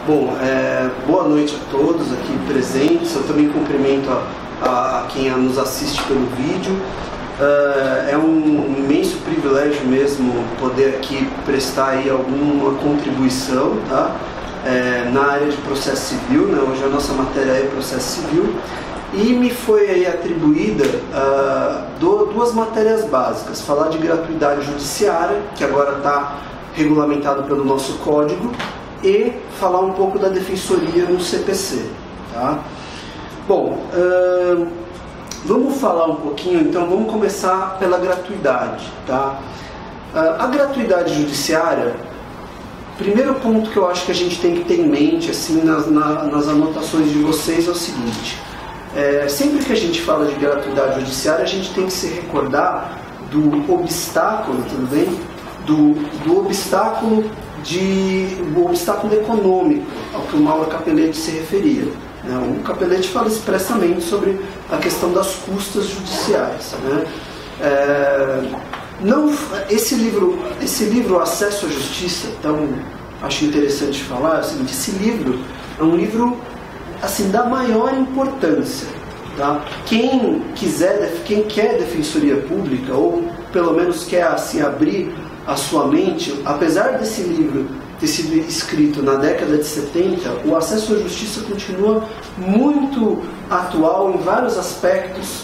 Bom, boa noite a todos aqui presentes. Eu também cumprimento a quem nos assiste pelo vídeo. É um imenso privilégio mesmo poder aqui prestar aí alguma contribuição, tá? Na área de processo civil, né? Hoje a nossa matéria é processo civil. E me foi aí atribuída duas matérias básicas: falar de gratuidade judiciária, que agora está regulamentado pelo nosso código, e falar um pouco da defensoria no CPC, tá? Bom, vamos falar um pouquinho, então vamos começar pela gratuidade, tá? A gratuidade judiciária, primeiro ponto que eu acho que a gente tem que ter em mente, assim, nas anotações de vocês, é o seguinte: sempre que a gente fala de gratuidade judiciária, a gente tem que se recordar do obstáculo, tudo bem? Do obstáculo econômico ao que o Mauro Capelletti se referia. O Capelletti fala expressamente sobre a questão das custas judiciais, né? Esse livro Acesso à Justiça, então acho interessante falar, é o seguinte: esse livro é um livro assim, da maior importância, tá? Quem quer defensoria pública, ou pelo menos quer assim, abrir a sua mente, apesar desse livro ter sido escrito na década de 70, o Acesso à Justiça continua muito atual em vários aspectos,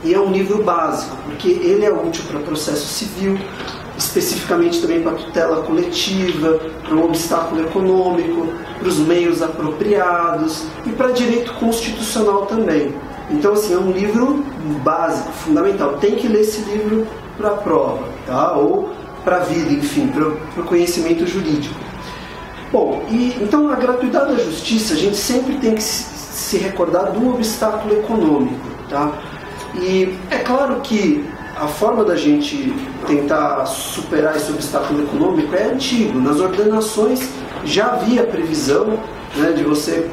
e é um livro básico, porque ele é útil para processo civil, especificamente também para tutela coletiva, para o obstáculo econômico, para os meios apropriados e para direito constitucional também. Então, assim, é um livro básico, fundamental. Tem que ler esse livro para a prova, tá? Ou para a vida, enfim, para o conhecimento jurídico. Bom, então a gratuidade da justiça, a gente sempre tem que se recordar do obstáculo econômico, tá? E é claro que a forma da gente tentar superar esse obstáculo econômico é antigo. Nas ordenações já havia previsão, né, de você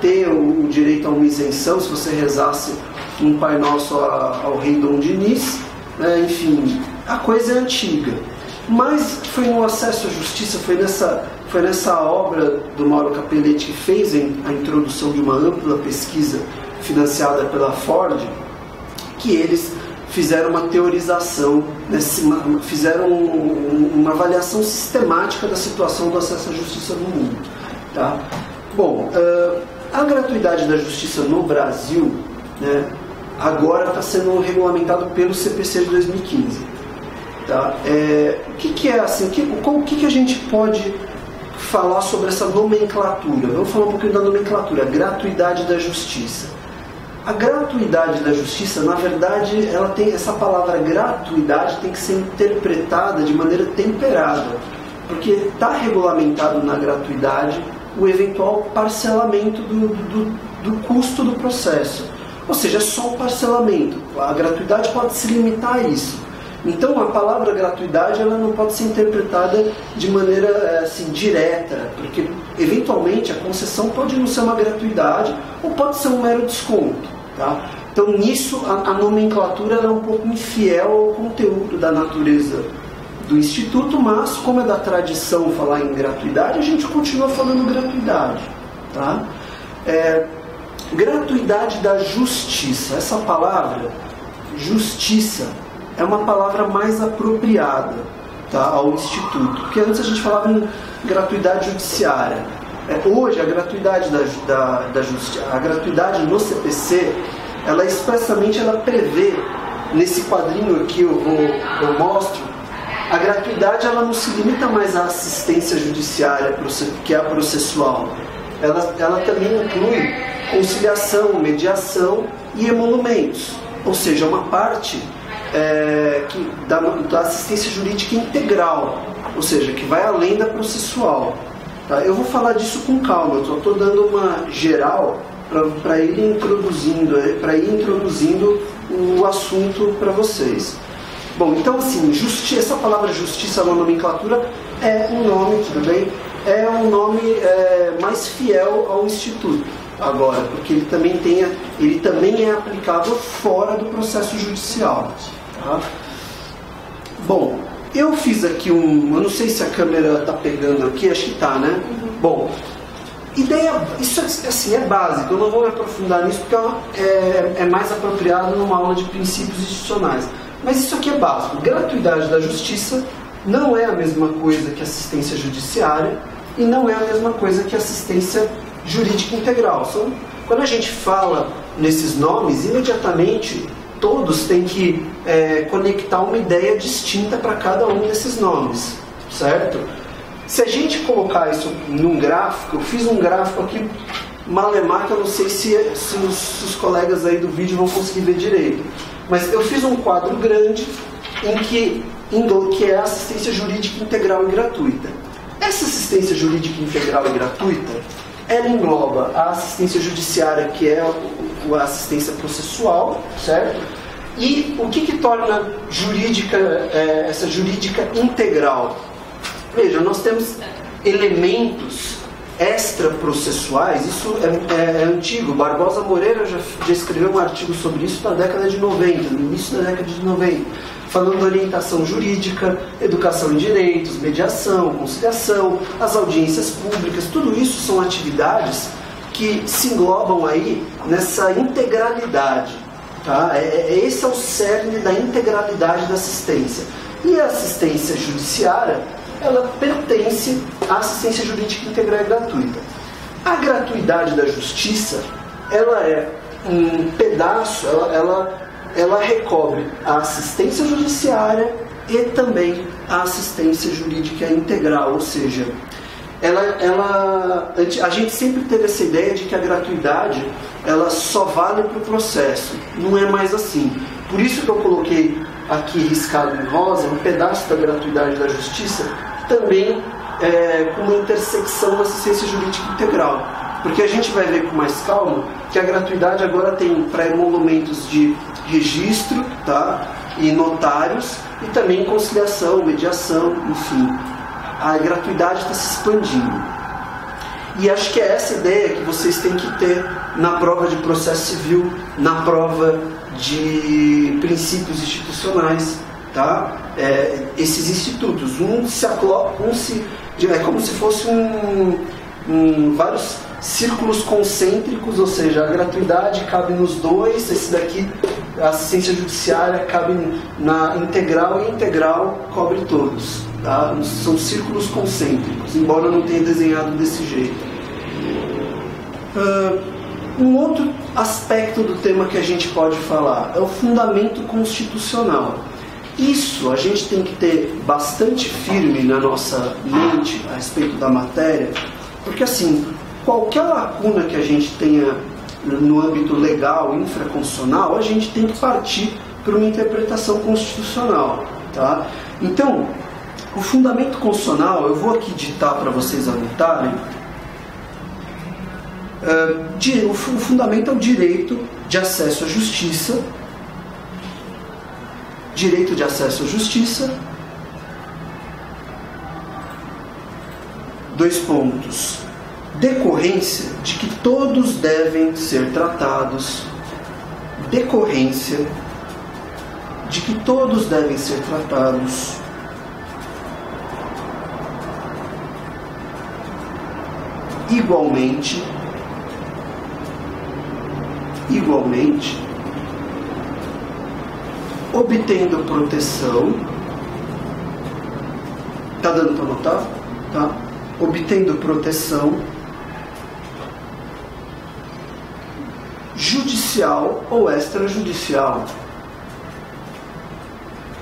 ter o direito a uma isenção se você rezasse um Pai Nosso ao rei Dom Dinis, né? Enfim, a coisa é antiga. Mas foi no Acesso à Justiça, foi nessa obra do Mauro Capelletti, que fez a introdução de uma ampla pesquisa financiada pela Ford, que eles fizeram uma teorização, fizeram uma avaliação sistemática da situação do acesso à justiça no mundo, tá? Bom, a gratuidade da justiça no Brasil, né, agora está sendo regulamentado pelo CPC de 2015. Tá? O que é assim? O que a gente pode falar sobre essa nomenclatura? Vamos falar um pouquinho da nomenclatura: gratuidade da justiça. A gratuidade da justiça, na verdade, ela tem essa palavra gratuidade tem que ser interpretada de maneira temperada, porque está regulamentado na gratuidade o eventual parcelamento do custo do processo. Ou seja, é só o parcelamento. A gratuidade pode se limitar a isso. Então a palavra gratuidade ela não pode ser interpretada de maneira assim, direta, porque eventualmente a concessão pode não ser uma gratuidade ou pode ser um mero desconto, tá? Então nisso a nomenclatura ela é um pouco infiel ao conteúdo da natureza do Instituto, mas como é da tradição falar em gratuidade, a gente continua falando gratuidade, tá? Gratuidade da justiça. Essa palavra, justiça, é uma palavra mais apropriada, tá, ao Instituto, porque antes a gente falava em gratuidade judiciária. Hoje a gratuidade a gratuidade no CPC, ela expressamente prevê, nesse quadrinho aqui eu mostro, a gratuidade ela não se limita mais à assistência judiciária, que é a processual. Ela também inclui conciliação, mediação e emolumentos, ou seja, uma parte da assistência jurídica integral, ou seja, que vai além da processual, tá? Eu vou falar disso com calma, eu só estou dando uma geral para ir introduzindo o assunto para vocês. Bom, então assim, essa palavra justiça na nomenclatura é um nome, tudo bem? É um nome mais fiel ao Instituto agora, porque ele também é aplicável fora do processo judicial. Tá? Bom, eu fiz aqui eu não sei se a câmera está pegando aqui, acho que está, né? Bom, Isso assim, é básico, eu não vou me aprofundar nisso porque é mais apropriado numa aula de princípios institucionais. Mas isso aqui é básico. Gratuidade da justiça não é a mesma coisa que assistência judiciária e não é a mesma coisa que assistência jurídica integral. Quando a gente fala nesses nomes, imediatamente todos têm que conectar uma ideia distinta para cada um desses nomes, certo? Se a gente colocar isso num gráfico, eu fiz um gráfico aqui, malemar, que eu não sei se os colegas aí do vídeo vão conseguir ver direito, mas eu fiz um quadro grande que é a assistência jurídica integral e gratuita. Essa assistência jurídica integral e gratuita, ela engloba a assistência judiciária, que é a assistência processual, certo? E o que torna essa jurídica integral? Veja, nós temos elementos extraprocessuais, isso é antigo. Barbosa Moreira já escreveu um artigo sobre isso na década de 90, no início da década de 90, falando de orientação jurídica, educação em direitos, mediação, conciliação, as audiências públicas. Tudo isso são atividades que se englobam aí nessa integralidade. Tá? Esse é o cerne da integralidade da assistência. E a assistência judiciária, ela pertence à assistência jurídica integral e gratuita. A gratuidade da justiça, ela é um pedaço, ela recobre a assistência judiciária e também a assistência jurídica integral, ou seja, a gente sempre teve essa ideia de que a gratuidade ela só vale para o processo. Não é mais assim. Por isso que eu coloquei aqui riscado em rosa um pedaço da gratuidade da justiça, também com uma intersecção da assistência jurídica integral. Porque a gente vai ver com mais calma que a gratuidade agora tem pré-emolumentos de registro, tá? E notários, e também conciliação, mediação, enfim. A gratuidade está se expandindo. E acho que é essa ideia que vocês têm que ter na prova de processo civil, na prova de princípios institucionais, tá? Esses institutos, é como se fosse vários círculos concêntricos, ou seja, a gratuidade cabe nos dois, esse daqui, a assistência judiciária, cabe na integral, e integral cobre todos. Tá? São círculos concêntricos, embora eu não tenha desenhado desse jeito. Um outro aspecto do tema que a gente pode falar é o fundamento constitucional. Isso a gente tem que ter bastante firme na nossa mente a respeito da matéria, porque assim, qualquer lacuna que a gente tenha no âmbito legal, infraconstitucional, a gente tem que partir para uma interpretação constitucional. Tá? Então, o fundamento constitucional, eu vou aqui ditar para vocês anotarem. O fundamento é o direito de acesso à justiça. Direito de acesso à justiça. 2 pontos. Decorrência de que todos devem ser tratados. Decorrência de que todos devem ser tratados. Igualmente, obtendo proteção. Tá dando para notar? Tá? Obtendo proteção judicial ou extrajudicial.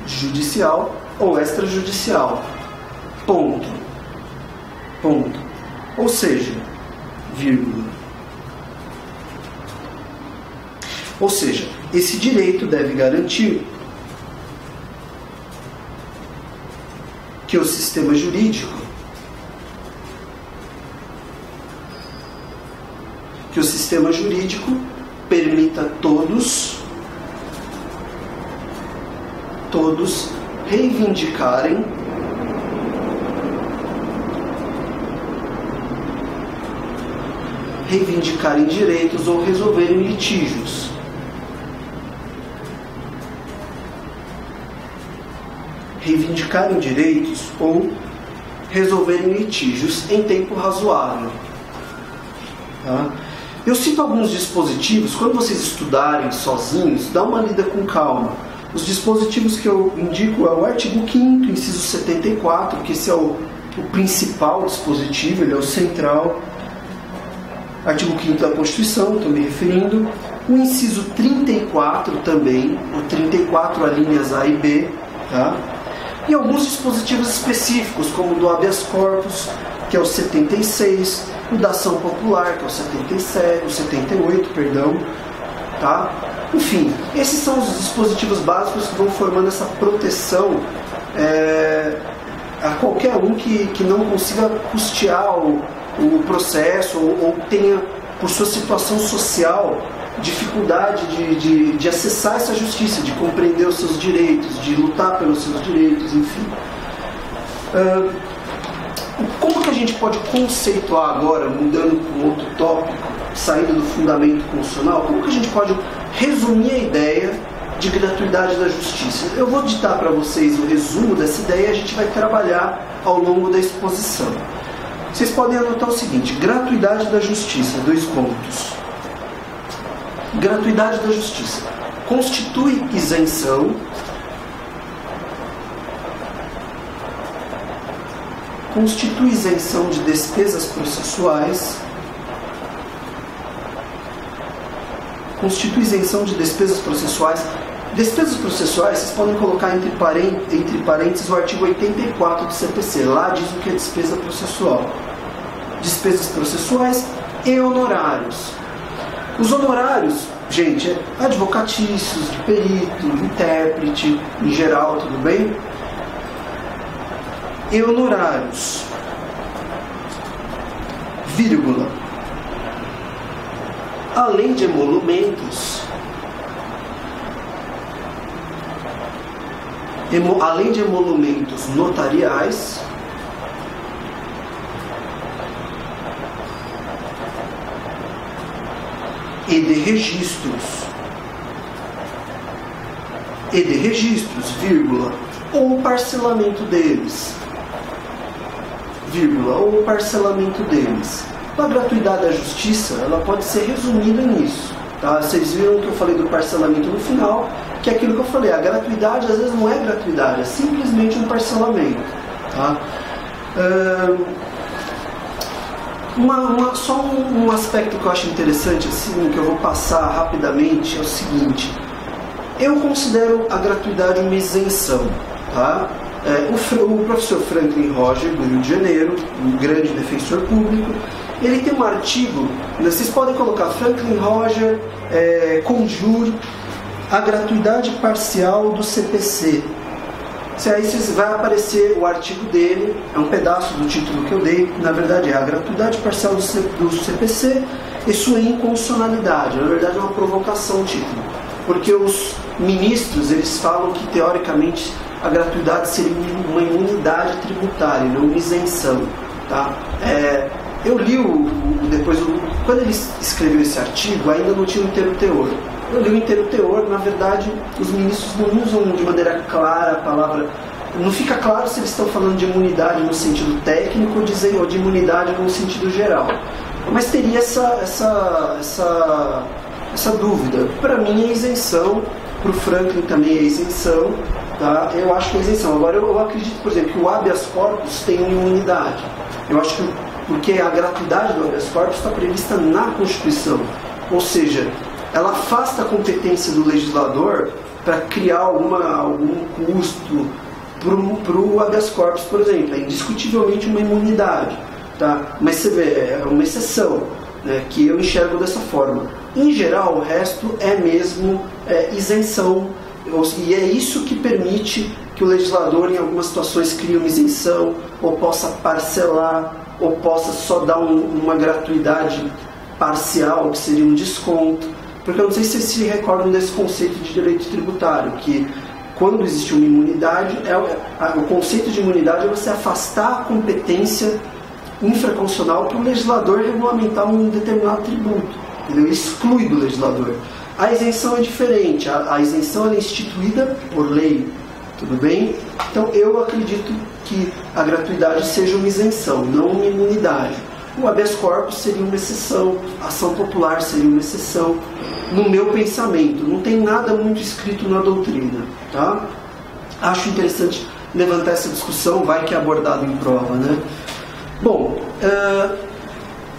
Judicial ou extrajudicial. Ponto. Ou seja, vírgula. Ou seja, esse direito deve garantir que o sistema jurídico permita todos reivindicarem direitos ou resolverem litígios. Reivindicarem direitos ou resolverem litígios em tempo razoável. Tá? Eu cito alguns dispositivos, quando vocês estudarem sozinhos, dá uma lida com calma. Os dispositivos que eu indico é o artigo 5º, inciso 74, que esse é o principal dispositivo, ele é o central. Artigo 5º da Constituição, estou me referindo. O inciso 34 também, o 34, alíneas A e B. Tá? E alguns dispositivos específicos, como o do habeas corpus, que é o 76, o da ação popular, que é o 77, o 78, perdão. Tá? Enfim, esses são os dispositivos básicos que vão formando essa proteção a qualquer um que não consiga custear o processo ou tenha, por sua situação social, dificuldade de acessar essa justiça, de compreender os seus direitos, de lutar pelos seus direitos, enfim. Como que a gente pode conceituar agora, mudando para um outro tópico, saindo do fundamento constitucional, como que a gente pode resumir a ideia de gratuidade da justiça? Eu vou ditar para vocês o resumo dessa ideia e a gente vai trabalhar ao longo da exposição. Vocês podem anotar o seguinte: gratuidade da justiça, 2 pontos. Gratuidade da justiça constitui isenção de despesas processuais, Despesas processuais, vocês podem colocar entre parênteses o artigo 84 do CPC. Lá diz o que é despesa processual. Despesas processuais e honorários. Os honorários, gente, é advocatícios, de perito, intérprete, em geral, tudo bem? E honorários, vírgula, além de emolumentos, notariais, e de registros, vírgula, ou parcelamento deles, vírgula, ou parcelamento deles. A gratuidade da justiça, ela pode ser resumida nisso. Tá? Vocês viram que eu falei do parcelamento no final, que é aquilo que eu falei, a gratuidade às vezes não é gratuidade, é simplesmente um parcelamento. Tá? Só um aspecto que eu acho interessante, assim, que eu vou passar rapidamente, é o seguinte: eu considero a gratuidade uma isenção. Tá? O professor Franklin Roger, do Rio de Janeiro, um grande defensor público, ele tem um artigo, vocês podem colocar Franklin Roger, conjure a gratuidade parcial do CPC. Aí vai aparecer o artigo dele, é um pedaço do título que eu dei, na verdade é a gratuidade parcial do CPC e sua inconstitucionalidade. Na verdade é uma provocação o título, porque os ministros, eles falam que teoricamente a gratuidade seria uma imunidade tributária, não uma isenção. Tá? Eu li quando ele escreveu esse artigo, ainda não tinha o inteiro teor. Eu li o inteiro teor, na verdade, os ministros não usam de maneira clara a palavra. Não fica claro se eles estão falando de imunidade no sentido técnico ou de imunidade no sentido geral. Mas teria essa dúvida. Para mim é isenção, para o Franklin também é isenção. Tá? Eu acho que é isenção. Agora eu acredito, por exemplo, que o habeas corpus tem uma imunidade. Eu acho que porque a gratuidade do habeas corpus está prevista na Constituição. Ou seja, ela afasta a competência do legislador para criar algum custo para o habeas corpus, por exemplo. É indiscutivelmente uma imunidade. Tá? Mas você vê, é uma exceção, né, que eu enxergo dessa forma. Em geral, o resto é mesmo isenção. E é isso que permite que o legislador, em algumas situações, crie uma isenção, ou possa parcelar, ou possa só dar uma gratuidade parcial, que seria um desconto. Porque eu não sei se vocês se recordam desse conceito de direito tributário, que quando existe uma imunidade, o conceito de imunidade é você afastar a competência infraconstitucional para o legislador regulamentar um determinado tributo. Entendeu? Exclui do legislador. A isenção é diferente, a isenção é instituída por lei, tudo bem? Então eu acredito que a gratuidade seja uma isenção, não uma imunidade. o habeas corpus seria uma exceção, a ação popular seria uma exceção, no meu pensamento. Não tem nada muito escrito na doutrina, tá? Acho interessante levantar essa discussão, vai que é abordado em prova, né? Bom,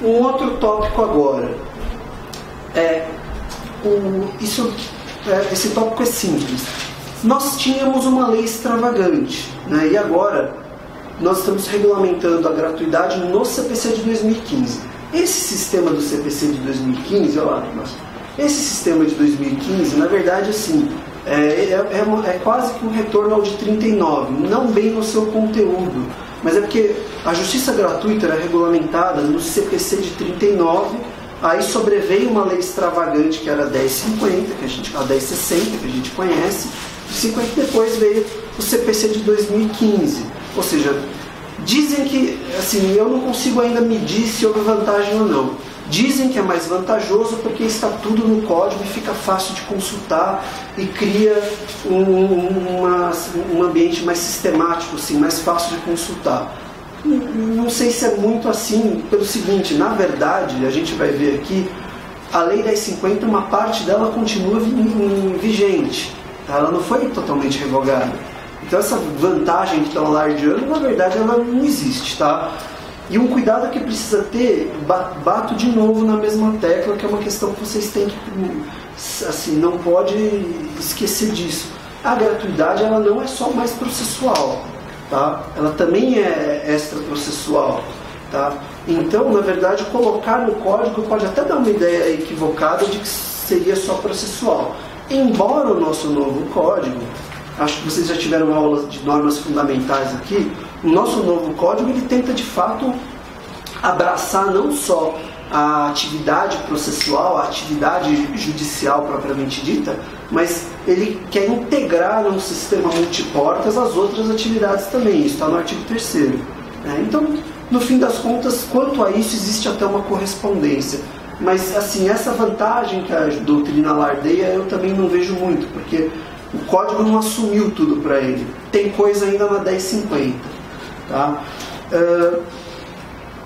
um outro tópico agora. Esse tópico é simples. Nós tínhamos uma lei extravagante, né? E agora nós estamos regulamentando a gratuidade no CPC de 2015. Esse sistema do CPC de 2015, olha lá, esse sistema de 2015, na verdade, assim, é quase que um retorno ao de 39, não bem no seu conteúdo, mas é porque a justiça gratuita era regulamentada no CPC de 39, aí sobreveio uma lei extravagante que era a 1050, a 1060, que a gente conhece, de 50 depois veio o CPC de 2015. Ou seja, dizem que, assim, eu não consigo ainda medir se houve vantagem ou não. Dizem que é mais vantajoso porque está tudo no código e fica fácil de consultar e cria um ambiente mais sistemático, assim, mais fácil de consultar. Não sei se é muito assim, pelo seguinte, na verdade, a gente vai ver aqui, a Lei 1050, uma parte dela continua vigente, tá? Ela não foi totalmente revogada. Então essa vantagem que estão alardeando, na verdade, ela não existe, tá? E um cuidado que precisa ter, bato de novo na mesma tecla, que é uma questão que vocês têm que, assim, não pode esquecer disso. A gratuidade, ela não é só mais processual, tá? Ela também é extraprocessual, tá? Então, na verdade, colocar no código pode até dar uma ideia equivocada de que seria só processual. Embora o nosso novo código, acho que vocês já tiveram aulas de normas fundamentais aqui, o nosso novo código, ele tenta de fato abraçar não só a atividade processual, a atividade judicial propriamente dita, mas ele quer integrar no sistema multiportas as outras atividades também. Isso está no artigo 3º. Então, no fim das contas, quanto a isso, existe até uma correspondência. Mas, assim, essa vantagem que a doutrina alardeia, eu também não vejo muito, porque o código não assumiu tudo para ele. Tem coisa ainda na 1050. Tá?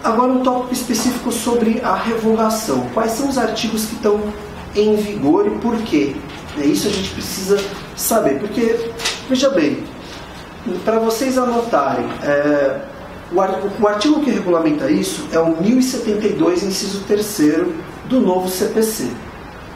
Agora um tópico específico sobre a revogação. Quais são os artigos que estão em vigor e por quê? Isso a gente precisa saber. Porque, veja bem, para vocês anotarem, o artigo que regulamenta isso é o 1072, inciso 3º do novo CPC.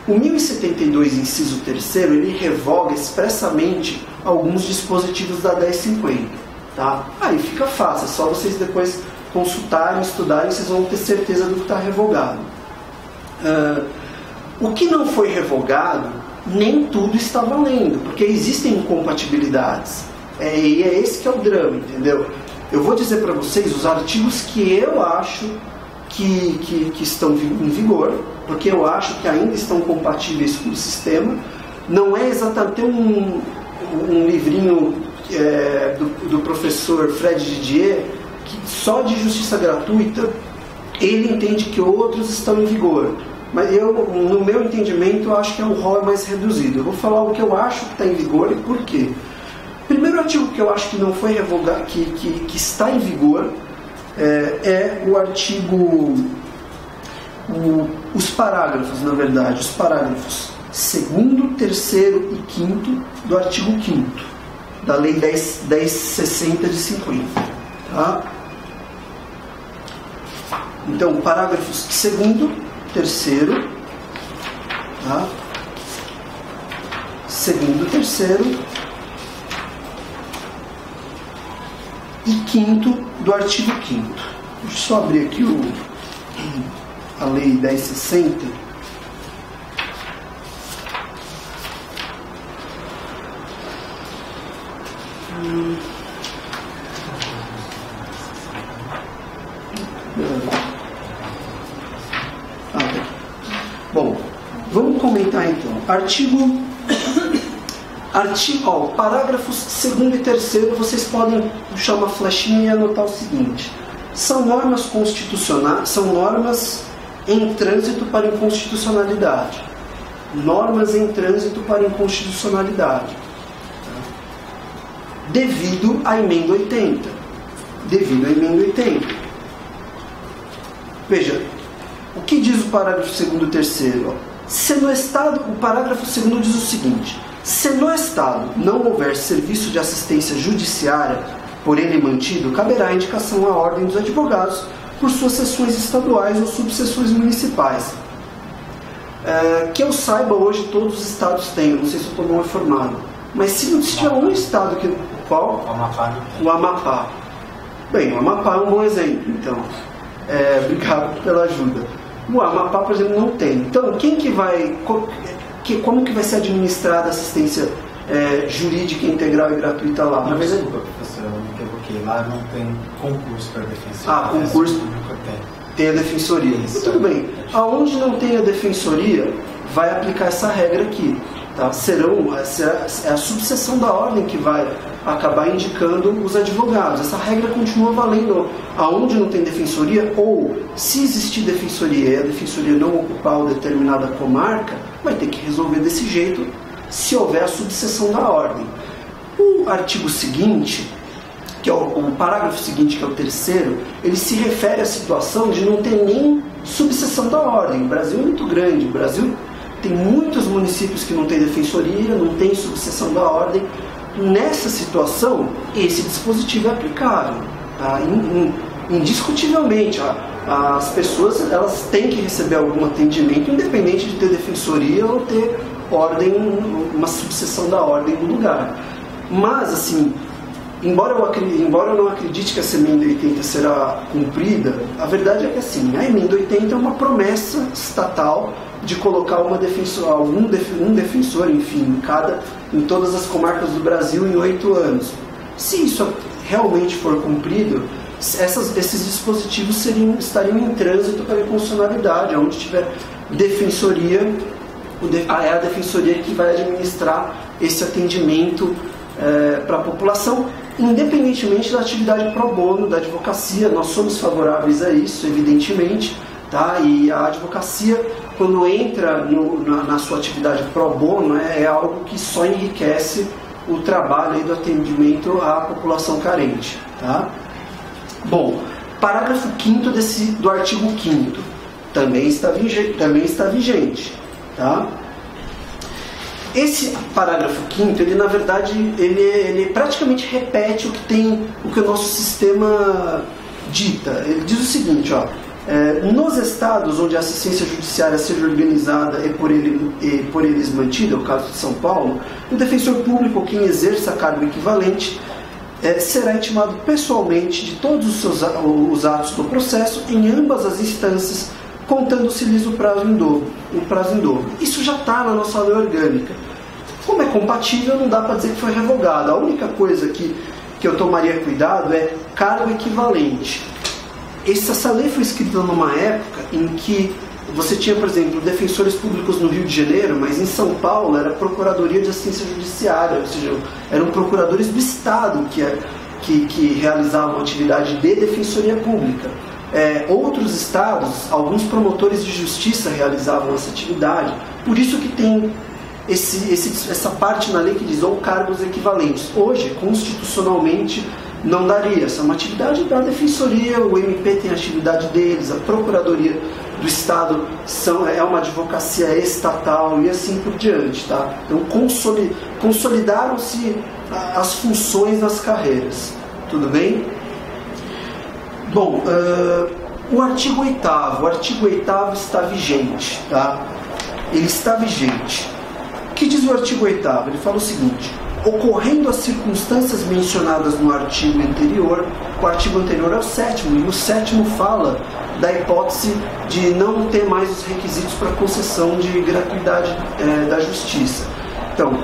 O 1072, inciso 3º, ele revoga expressamente alguns dispositivos da 1050. Tá? Aí fica fácil, é só vocês depois consultarem, estudarem, vocês vão ter certeza do que está revogado. O que não foi revogado, nem tudo está valendo, porque existem incompatibilidades. E é esse que é o drama, entendeu? Eu vou dizer para vocês os artigos que eu acho que estão em vigor, porque eu acho que ainda estão compatíveis com o sistema. Não é exatamente... Tem um livrinho do professor Fred Didier, que só de justiça gratuita ele entende que outros estão em vigor. Mas eu, no meu entendimento, eu acho que é um rol mais reduzido. Eu vou falar o que eu acho que está em vigor e por quê. O primeiro artigo que eu acho que não foi revogado, que está em vigor, é o artigo... os parágrafos, na verdade, os parágrafos 2º, 3º e 5º do artigo 5º da Lei 1060 de 50. Tá? Então, parágrafos 2º, 3º, tá? 2º, 3º e 5º do artigo 5º. Deixa eu só abrir aqui a Lei 1060. Bom, vamos comentar então. Parágrafos 2º e 3º, vocês podem puxar uma flechinha e anotar o seguinte: são normas constitucionais, são normas em trânsito para inconstitucionalidade. Normas em trânsito para inconstitucionalidade. Devido à emenda 80. Devido à emenda 80. Veja, o que diz o parágrafo 2º e 3º? Se no Estado, o parágrafo 2º diz o seguinte: se no Estado não houver serviço de assistência judiciária por ele mantido, caberá a indicação à ordem dos advogados por suas seções estaduais ou subseções municipais. Que eu saiba, hoje todos os estados têm, não sei se eu estou mal informado, mas se não tiver um estado que... Qual? O Amapá. O Amapá. Bem, o Amapá é um bom exemplo, então. Obrigado pela ajuda. O Amapá, por exemplo, não tem. Então, quem que vai... Como que vai ser administrada a assistência jurídica integral e gratuita lá? Não, desculpa, professor, eu me equivoquei. Lá não tem concurso para defensoria. Concurso tem a defensoria. Tudo bem. Aonde não tem a defensoria, vai aplicar essa regra aqui. Tá? É a subseção da ordem que vai acabar indicando os advogados. Essa regra continua valendo aonde não tem defensoria, ou se existir defensoria e a defensoria não ocupar uma determinada comarca, vai ter que resolver desse jeito se houver a subseção da ordem. O artigo seguinte, que é o parágrafo seguinte, que é o 3º, ele se refere à situação de não ter nem subseção da ordem. O Brasil é muito grande, o Brasil tem muitos municípios que não tem defensoria, não tem subseção da ordem. Nessa situação, esse dispositivo é aplicável. Tá? Indiscutivelmente, as pessoas elas têm que receber algum atendimento, independente de ter defensoria ou ter ordem, uma subseção da ordem no lugar. Mas, assim, embora eu não acredite que essa emenda 80 será cumprida, a verdade é que, assim, a emenda 80 é uma promessa estatal de colocar um defensor, enfim, em todas as comarcas do Brasil em 8 anos. Se isso realmente for cumprido, esses dispositivos estariam em trânsito para a inconstitucionalidade. Onde tiver defensoria, é a defensoria que vai administrar esse atendimento para a população, independentemente da atividade pro bono, da advocacia. Nós somos favoráveis a isso, evidentemente, tá? E a advocacia, quando entra na sua atividade pro bono, é algo que só enriquece o trabalho aí do atendimento à população carente. Tá? Bom, parágrafo 5º do artigo 5º também está vigente. Tá? Esse parágrafo 5º, ele na verdade, ele praticamente repete o que o nosso sistema dita. Ele diz o seguinte, ó: nos estados onde a assistência judiciária seja organizada e por eles mantida, é o caso de São Paulo, o defensor público ou quem exerça cargo equivalente será intimado pessoalmente de todos os atos do processo em ambas as instâncias, contando-se lhes o prazo em dobro. Isso já está na nossa lei orgânica. Como é compatível, não dá para dizer que foi revogado. A única coisa que eu tomaria cuidado é cargo equivalente. Essa lei foi escrita numa época em que você tinha, por exemplo, defensores públicos no Rio de Janeiro, mas em São Paulo era Procuradoria de Assistência Judiciária, ou seja, eram procuradores do Estado que realizavam atividade de defensoria pública. Outros estados, alguns promotores de justiça realizavam essa atividade. Por isso que tem essa parte na lei que diz ou cargos equivalentes. Hoje, constitucionalmente, não daria. Essa é uma atividade da defensoria, o MP tem a atividade deles, a Procuradoria do Estado é uma advocacia estatal e assim por diante. Tá? Então, consolidaram-se as funções nas carreiras. Tudo bem? Bom, o artigo 8º está vigente, tá? Ele está vigente. O que diz o artigo 8º? Ele fala o seguinte: ocorrendo as circunstâncias mencionadas no artigo anterior, o artigo anterior é o 7º, e o 7º fala da hipótese de não ter mais os requisitos para concessão de gratuidade da justiça. Então,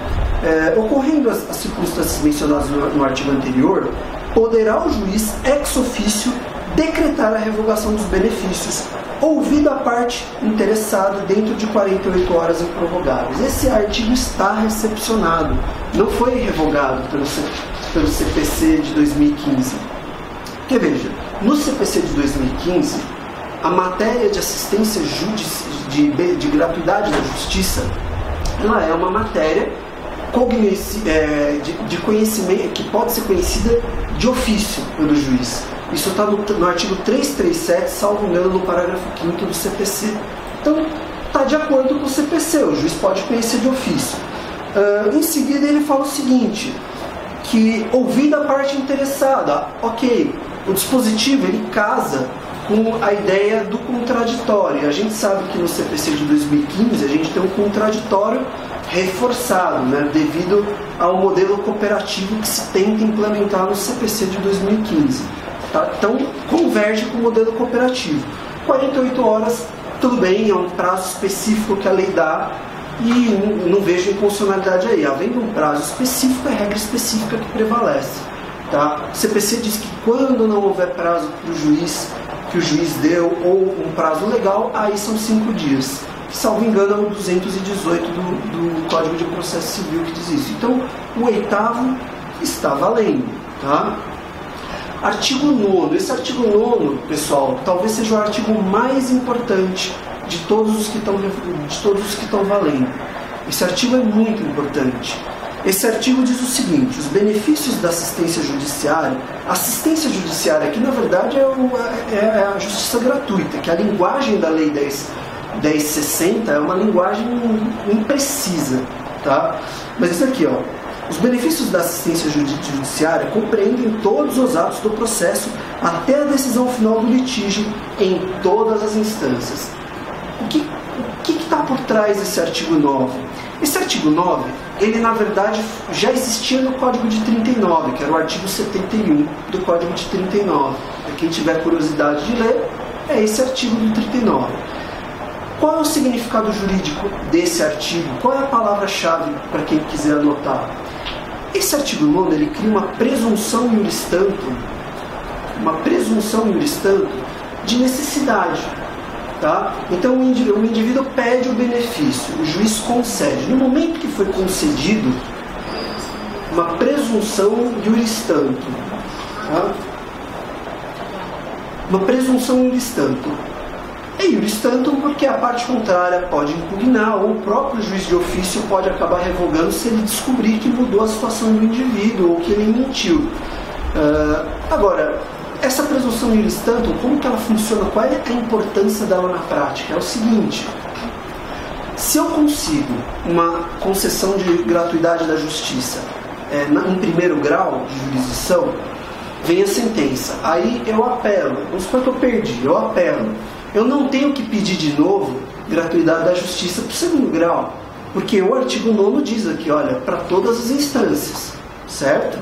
ocorrendo as circunstâncias mencionadas no artigo anterior, poderá o juiz ex officio decretar a revogação dos benefícios, ouvida a parte interessada dentro de 48 horas improrrogáveis. Esse artigo está recepcionado, não foi revogado pelo CPC de 2015. Porque veja, no CPC de 2015, a matéria de assistência de gratuidade da justiça, ela é uma matéria de conhecimento que pode ser conhecida de ofício pelo juiz. Isso está no artigo 337, salvo engano, no parágrafo 5º do CPC. Então, está de acordo com o CPC, o juiz pode conhecer de ofício. Em seguida, ele fala o seguinte, que ouvida a parte interessada, ok, o dispositivo ele casa com a ideia do contraditório. A gente sabe que no CPC de 2015 a gente tem um contraditório reforçado, né, devido ao modelo cooperativo que se tenta implementar no CPC de 2015. Tá? Então, converge com o modelo cooperativo. 48 horas, tudo bem, é um prazo específico que a lei dá e não vejo inconstitucionalidade aí. Havendo um prazo específico, é regra específica que prevalece. Tá? O CPC diz que quando não houver prazo para o juiz, que o juiz deu, ou um prazo legal, aí são 5 dias. Salvo engano, é o 218 do Código de Processo Civil que diz isso. Então, o 8º está valendo. Tá? Artigo 9º. Esse artigo 9º, pessoal, talvez seja o artigo mais importante de todos os que estão valendo. Esse artigo é muito importante. Esse artigo diz o seguinte: os benefícios da assistência judiciária que na verdade é a justiça gratuita, que a linguagem da Lei 1060 é uma linguagem imprecisa, tá? Mas isso aqui, ó, os benefícios da assistência judiciária compreendem todos os atos do processo até a decisão final do litígio em todas as instâncias. O que está por trás desse artigo 9? Esse artigo 9, ele na verdade já existia no Código de 39, que era o artigo 71 do Código de 39. Quem tiver curiosidade de ler, é esse artigo do 39. Qual é o significado jurídico desse artigo? Qual é a palavra-chave para quem quiser anotar? Esse artigo 9, ele cria uma presunção iuris tanto de necessidade. Tá? Então o indivíduo pede o benefício, o juiz concede. No momento que foi concedido, uma presunção iuris tanto. Tá? Uma presunção iuris tanto. É iuris tanto porque a parte contrária pode impugnar, ou o próprio juiz de ofício pode acabar revogando se ele descobrir que mudou a situação do indivíduo ou que ele mentiu. Agora, essa presunção iuris tanto, como que ela funciona? Qual é a importância dela na prática? É o seguinte: se eu consigo uma concessão de gratuidade da justiça em primeiro grau de jurisdição, vem a sentença. Aí eu apelo. Vamos supor que eu perdi, eu apelo. Eu não tenho que pedir de novo gratuidade da justiça para o segundo grau, porque o artigo 9º diz aqui, olha, para todas as instâncias, certo?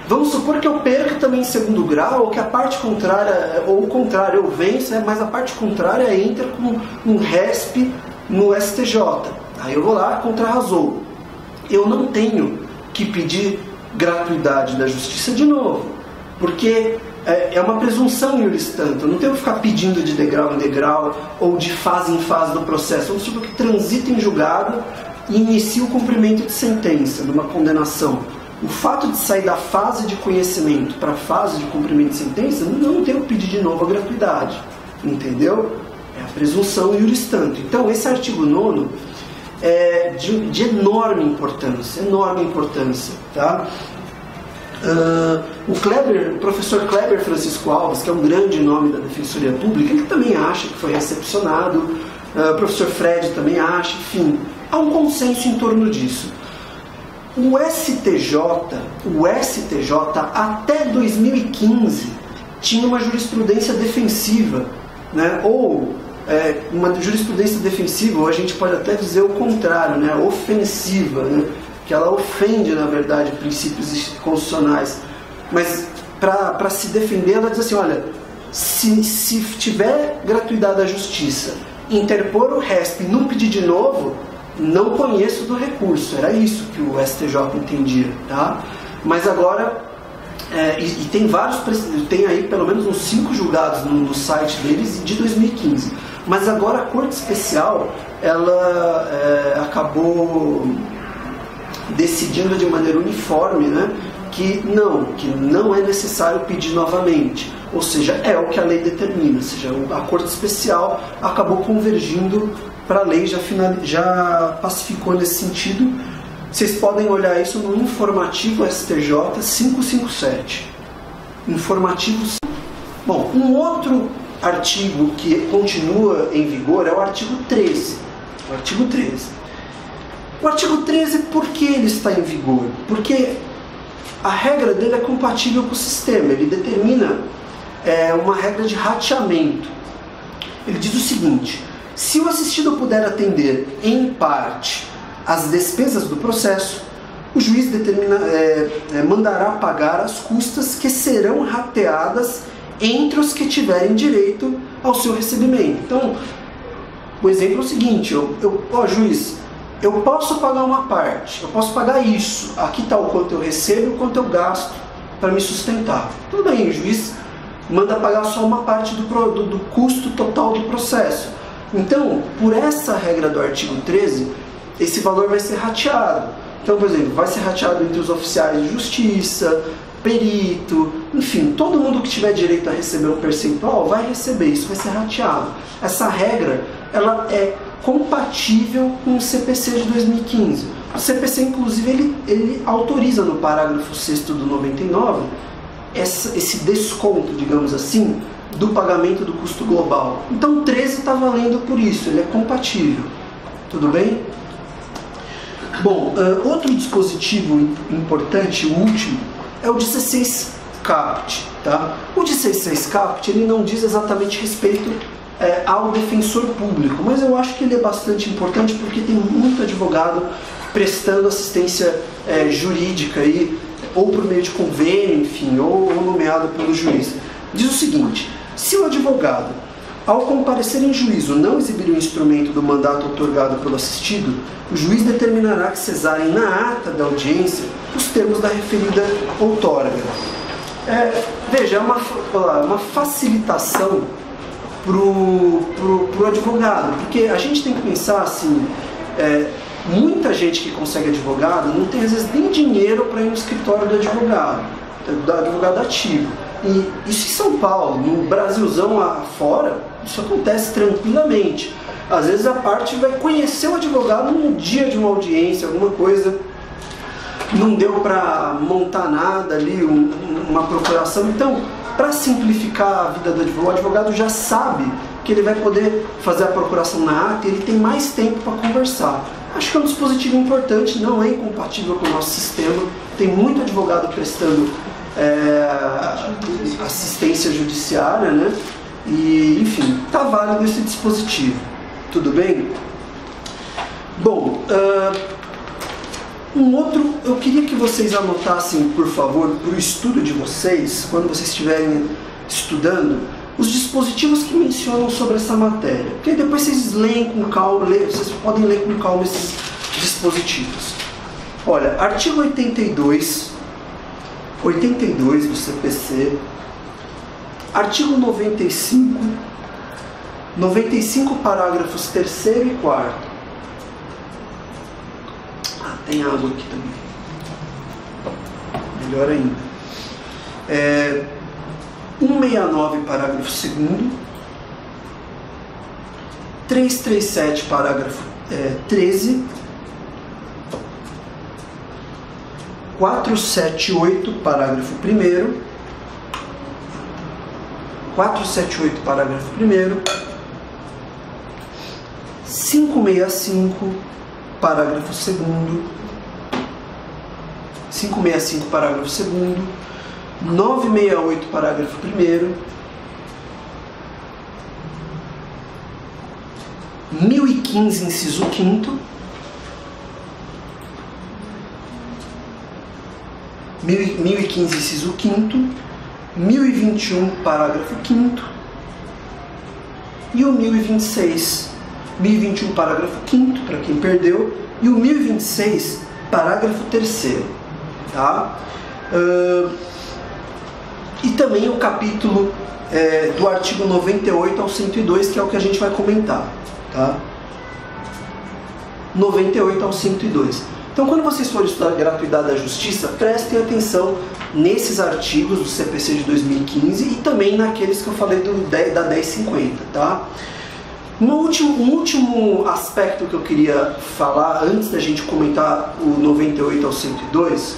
Vamos supor que eu perca também em segundo grau, ou que a parte contrária, ou o contrário, eu venço, mas a parte contrária entra com um RESP no STJ. Aí eu vou lá, contrarrazou. Eu não tenho que pedir gratuidade da justiça de novo, porque é uma presunção iuris tanto. Eu não tenho que ficar pedindo de degrau em degrau, ou de fase em fase do processo. Vamos supor que transita em julgado e inicia o cumprimento de sentença, de uma condenação. O fato de sair da fase de conhecimento para a fase de cumprimento de sentença, não tenho que pedir de novo a gratuidade. Entendeu? É a presunção iuris tanto. Então, esse artigo 9º é de enorme importância, tá? O professor Kleber Francisco Alves, que é um grande nome da Defensoria Pública, ele também acha que foi recepcionado, o professor Fred também acha, enfim, há um consenso em torno disso. O STJ até 2015 tinha uma jurisprudência defensiva, né? Ou uma jurisprudência defensiva, ou a gente pode até dizer o contrário, né? Ofensiva, né? Que ela ofende, na verdade, princípios constitucionais. Mas para se defender, ela diz assim, olha, se tiver gratuidade da justiça, interpor o RESP e não pedir de novo, não conheço do recurso. Era isso que o STJ entendia, tá? Mas agora, tem aí pelo menos uns 5 julgados no site deles de 2015. Mas agora a Corte Especial, ela acabou decidindo de maneira uniforme, né, que não é necessário pedir novamente. Ou seja, é o que a lei determina. Ou seja, a Corte Especial acabou convergindo para a lei, já pacificou nesse sentido. Vocês podem olhar isso no informativo STJ 557. informativos. Bom, um outro artigo que continua em vigor é o artigo 13. O artigo 13. O artigo 13, por que ele está em vigor? Porque a regra dele é compatível com o sistema. Ele determina uma regra de rateamento. Ele diz o seguinte: se o assistido puder atender em parte às despesas do processo, o juiz mandará pagar as custas que serão rateadas entre os que tiverem direito ao seu recebimento. Então, o exemplo é o seguinte: juiz, eu posso pagar uma parte, eu posso pagar isso, aqui está o quanto eu recebo e o quanto eu gasto para me sustentar. Tudo bem, o juiz manda pagar só uma parte do custo total do processo. Então, por essa regra do artigo 13, esse valor vai ser rateado. Então, por exemplo, vai ser rateado entre os oficiais de justiça, perito, enfim, todo mundo que tiver direito a receber um percentual vai receber, isso vai ser rateado. Essa regra, ela é compatível com o CPC de 2015. O CPC, inclusive, ele autoriza no parágrafo 6º do 99 esse desconto, digamos assim, do pagamento do custo global. Então, o 13 está valendo por isso, ele é compatível. Tudo bem? Bom, outro dispositivo importante, o último, é o 16 caput. Tá? O 16 caput, ele não diz exatamente respeito ao defensor público, mas eu acho que ele é bastante importante porque tem muito advogado prestando assistência jurídica aí, ou por meio de convênio, enfim, ou nomeado pelo juiz. Diz o seguinte: se o advogado, ao comparecer em juízo, não exibir o instrumento do mandato otorgado pelo assistido, o juiz determinará que cesarem na ata da audiência os termos da referida outorga. Veja, é uma facilitação para o advogado, porque a gente tem que pensar assim, muita gente que consegue advogado não tem às vezes nem dinheiro para ir no escritório do advogado ativo. E isso em São Paulo, no Brasilzão afora, isso acontece tranquilamente. Às vezes a parte vai conhecer o advogado num dia de uma audiência, alguma coisa, não deu para montar nada ali, uma procuração. Então, para simplificar a vida do advogado, o advogado já sabe que ele vai poder fazer a procuração na ata e ele tem mais tempo para conversar. Acho que é um dispositivo importante, não é incompatível com o nosso sistema. Tem muito advogado prestando assistência judiciária, né? E, enfim, está válido esse dispositivo. Tudo bem? Bom, um outro, eu queria que vocês anotassem, por favor, para o estudo de vocês, quando vocês estiverem estudando, os dispositivos que mencionam sobre essa matéria. Porque depois vocês leem com calma, vocês podem ler com calma esses dispositivos. Olha, artigo 82 do CPC, artigo 95 parágrafos 3º e 4º. Tem água aqui também. Melhor ainda. 169, parágrafo 2º. 337, parágrafo 13. 478, parágrafo 1º. 478, parágrafo 1º. 565, parágrafo 2º. 565, parágrafo 2º. 968, parágrafo 1º. 1015, inciso 5º. 1015, inciso 5º. 1021, parágrafo 5º. E o 1026, 1021, parágrafo 5º, para quem perdeu. E o 1026, parágrafo 3º. Tá? E também o capítulo do artigo 98 ao 102, que é o que a gente vai comentar. Tá? 98 ao 102. Então, quando vocês forem estudar gratuidade da justiça, prestem atenção nesses artigos do CPC de 2015 e também naqueles que eu falei da 1050. Tá? Um último aspecto que eu queria falar, antes da gente comentar o 98 ao 102,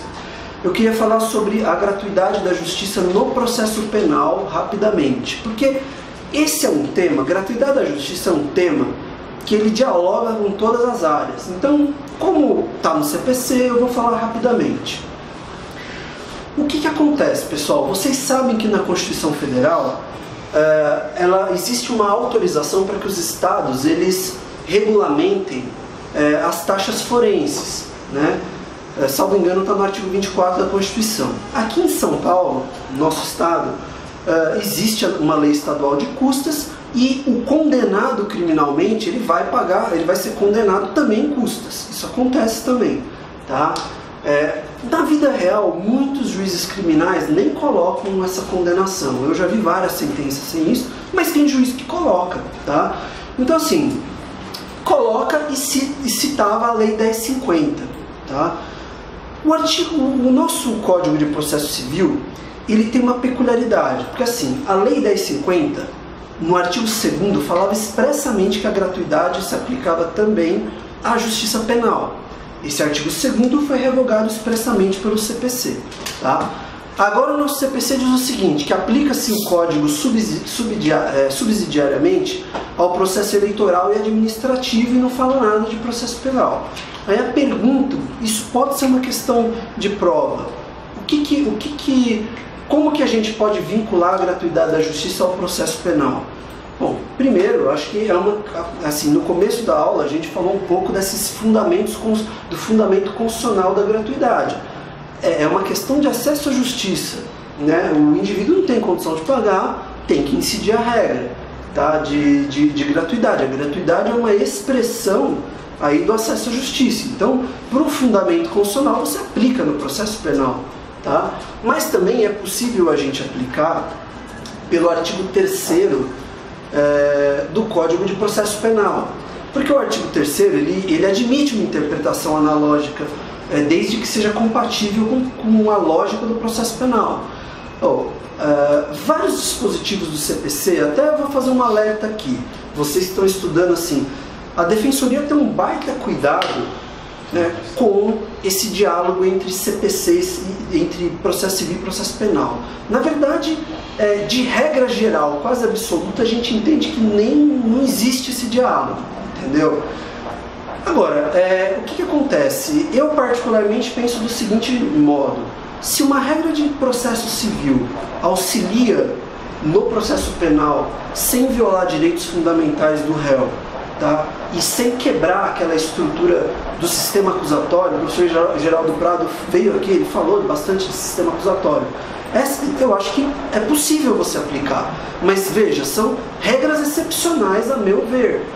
eu queria falar sobre a gratuidade da justiça no processo penal rapidamente, porque esse é um tema, gratuidade da justiça é um tema que ele dialoga com todas as áreas. Então, como está no CPC, eu vou falar rapidamente. O que acontece, pessoal? Vocês sabem que na Constituição Federal existe uma autorização para que os estados eles regulamentem as taxas forenses, né? Salvo engano, está no artigo 24 da Constituição. Aqui em São Paulo, nosso estado, existe uma lei estadual de custas e o condenado criminalmente ele vai ser condenado também em custas. Isso acontece também, tá? Na vida real, muitos juízes criminais nem colocam essa condenação. Eu já vi várias sentenças sem isso, mas tem juiz que coloca, tá? Então assim, coloca e citava a lei 1050, tá? O nosso Código de Processo Civil, ele tem uma peculiaridade, porque assim, a lei 1050, no artigo 2º, falava expressamente que a gratuidade se aplicava também à justiça penal. Esse artigo 2º foi revogado expressamente pelo CPC, tá? Agora o nosso CPC diz o seguinte, que aplica-se o código subsidiariamente ao processo eleitoral e administrativo e não fala nada de processo penal. Aí eu pergunto, isso pode ser uma questão de prova. Como que a gente pode vincular a gratuidade da justiça ao processo penal? Bom, primeiro, eu acho que no começo da aula a gente falou um pouco desses fundamentos, do fundamento constitucional da gratuidade. É uma questão de acesso à justiça, né? O indivíduo não tem condição de pagar, tem que incidir a regra, tá? de gratuidade. A gratuidade é uma expressão aí do acesso à justiça. Então, para o fundamento constitucional, você aplica no processo penal, tá? Mas também é possível a gente aplicar pelo artigo 3º do Código de Processo Penal. Porque o artigo 3º, ele admite uma interpretação analógica, desde que seja compatível com a lógica do processo penal. Vários dispositivos do CPC, até vou fazer um alerta aqui, vocês estão estudando assim, a Defensoria tem um baita cuidado, né, com esse diálogo entre CPCs, entre processo civil e processo penal. Na verdade, de regra geral, quase absoluta, a gente entende que não existe esse diálogo, entendeu? Agora, o que acontece? Eu particularmente penso do seguinte modo: se uma regra de processo civil auxilia no processo penal sem violar direitos fundamentais do réu, tá? E sem quebrar aquela estrutura do sistema acusatório, o professor Geraldo Prado veio aqui, ele falou bastante de sistema acusatório. Eu acho que é possível você aplicar, mas veja, são regras excepcionais a meu ver.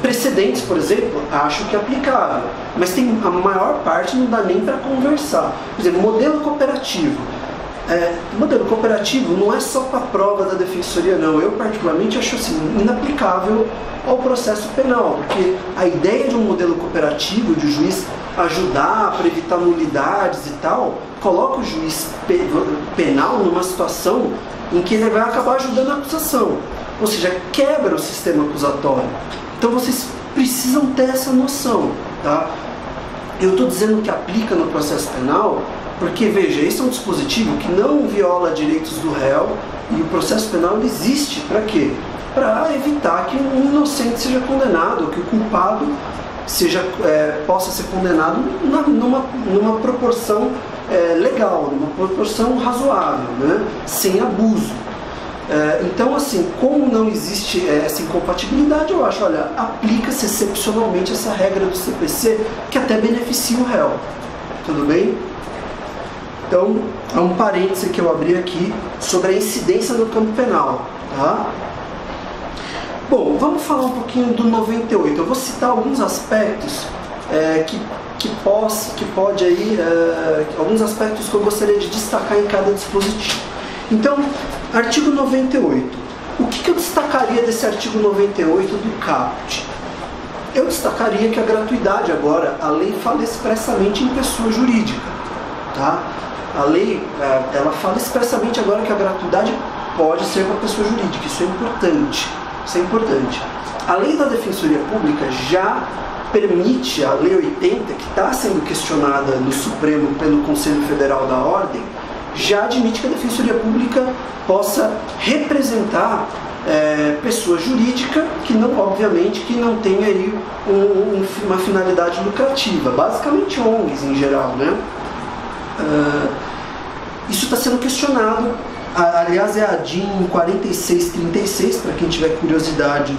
Precedentes, por exemplo, acho que é aplicável, mas a maior parte não dá nem para conversar. Por exemplo, modelo cooperativo. Modelo cooperativo não é só para a prova da defensoria, não. Eu particularmente acho assim, inaplicável ao processo penal, porque a ideia de um modelo cooperativo, de o juiz ajudar para evitar nulidades e tal, coloca o juiz penal numa situação em que ele vai acabar ajudando a acusação, ou seja, quebra o sistema acusatório. Então vocês precisam ter essa noção, tá? Eu estou dizendo que aplica no processo penal porque, veja, esse é um dispositivo que não viola direitos do réu e o processo penal existe para quê? Para evitar que um inocente seja condenado, que o culpado possa ser condenado numa proporção legal, numa proporção razoável, né? Sem abuso. Então, assim, como não existe essa incompatibilidade, eu acho, olha, aplica-se excepcionalmente essa regra do CPC, que até beneficia o réu. Tudo bem? Então, é um parêntese que eu abri aqui sobre a incidência no campo penal, tá? Bom, vamos falar um pouquinho do 98. Eu vou citar alguns aspectos alguns aspectos que eu gostaria de destacar em cada dispositivo. Então, artigo 98. O que eu destacaria desse artigo 98 do caput? Eu destacaria que a gratuidade agora, a lei fala expressamente em pessoa jurídica, tá? A lei, ela fala expressamente agora que a gratuidade pode ser para pessoa jurídica. Isso é importante. Isso é importante. A lei da Defensoria Pública já permite a Lei 80, que está sendo questionada no Supremo pelo Conselho Federal da Ordem, já admite que a Defensoria Pública possa representar pessoa jurídica que não, obviamente, que não tem aí uma finalidade lucrativa, basicamente ONGs em geral, né? Isso está sendo questionado, aliás é a DIN 4636, para quem tiver curiosidade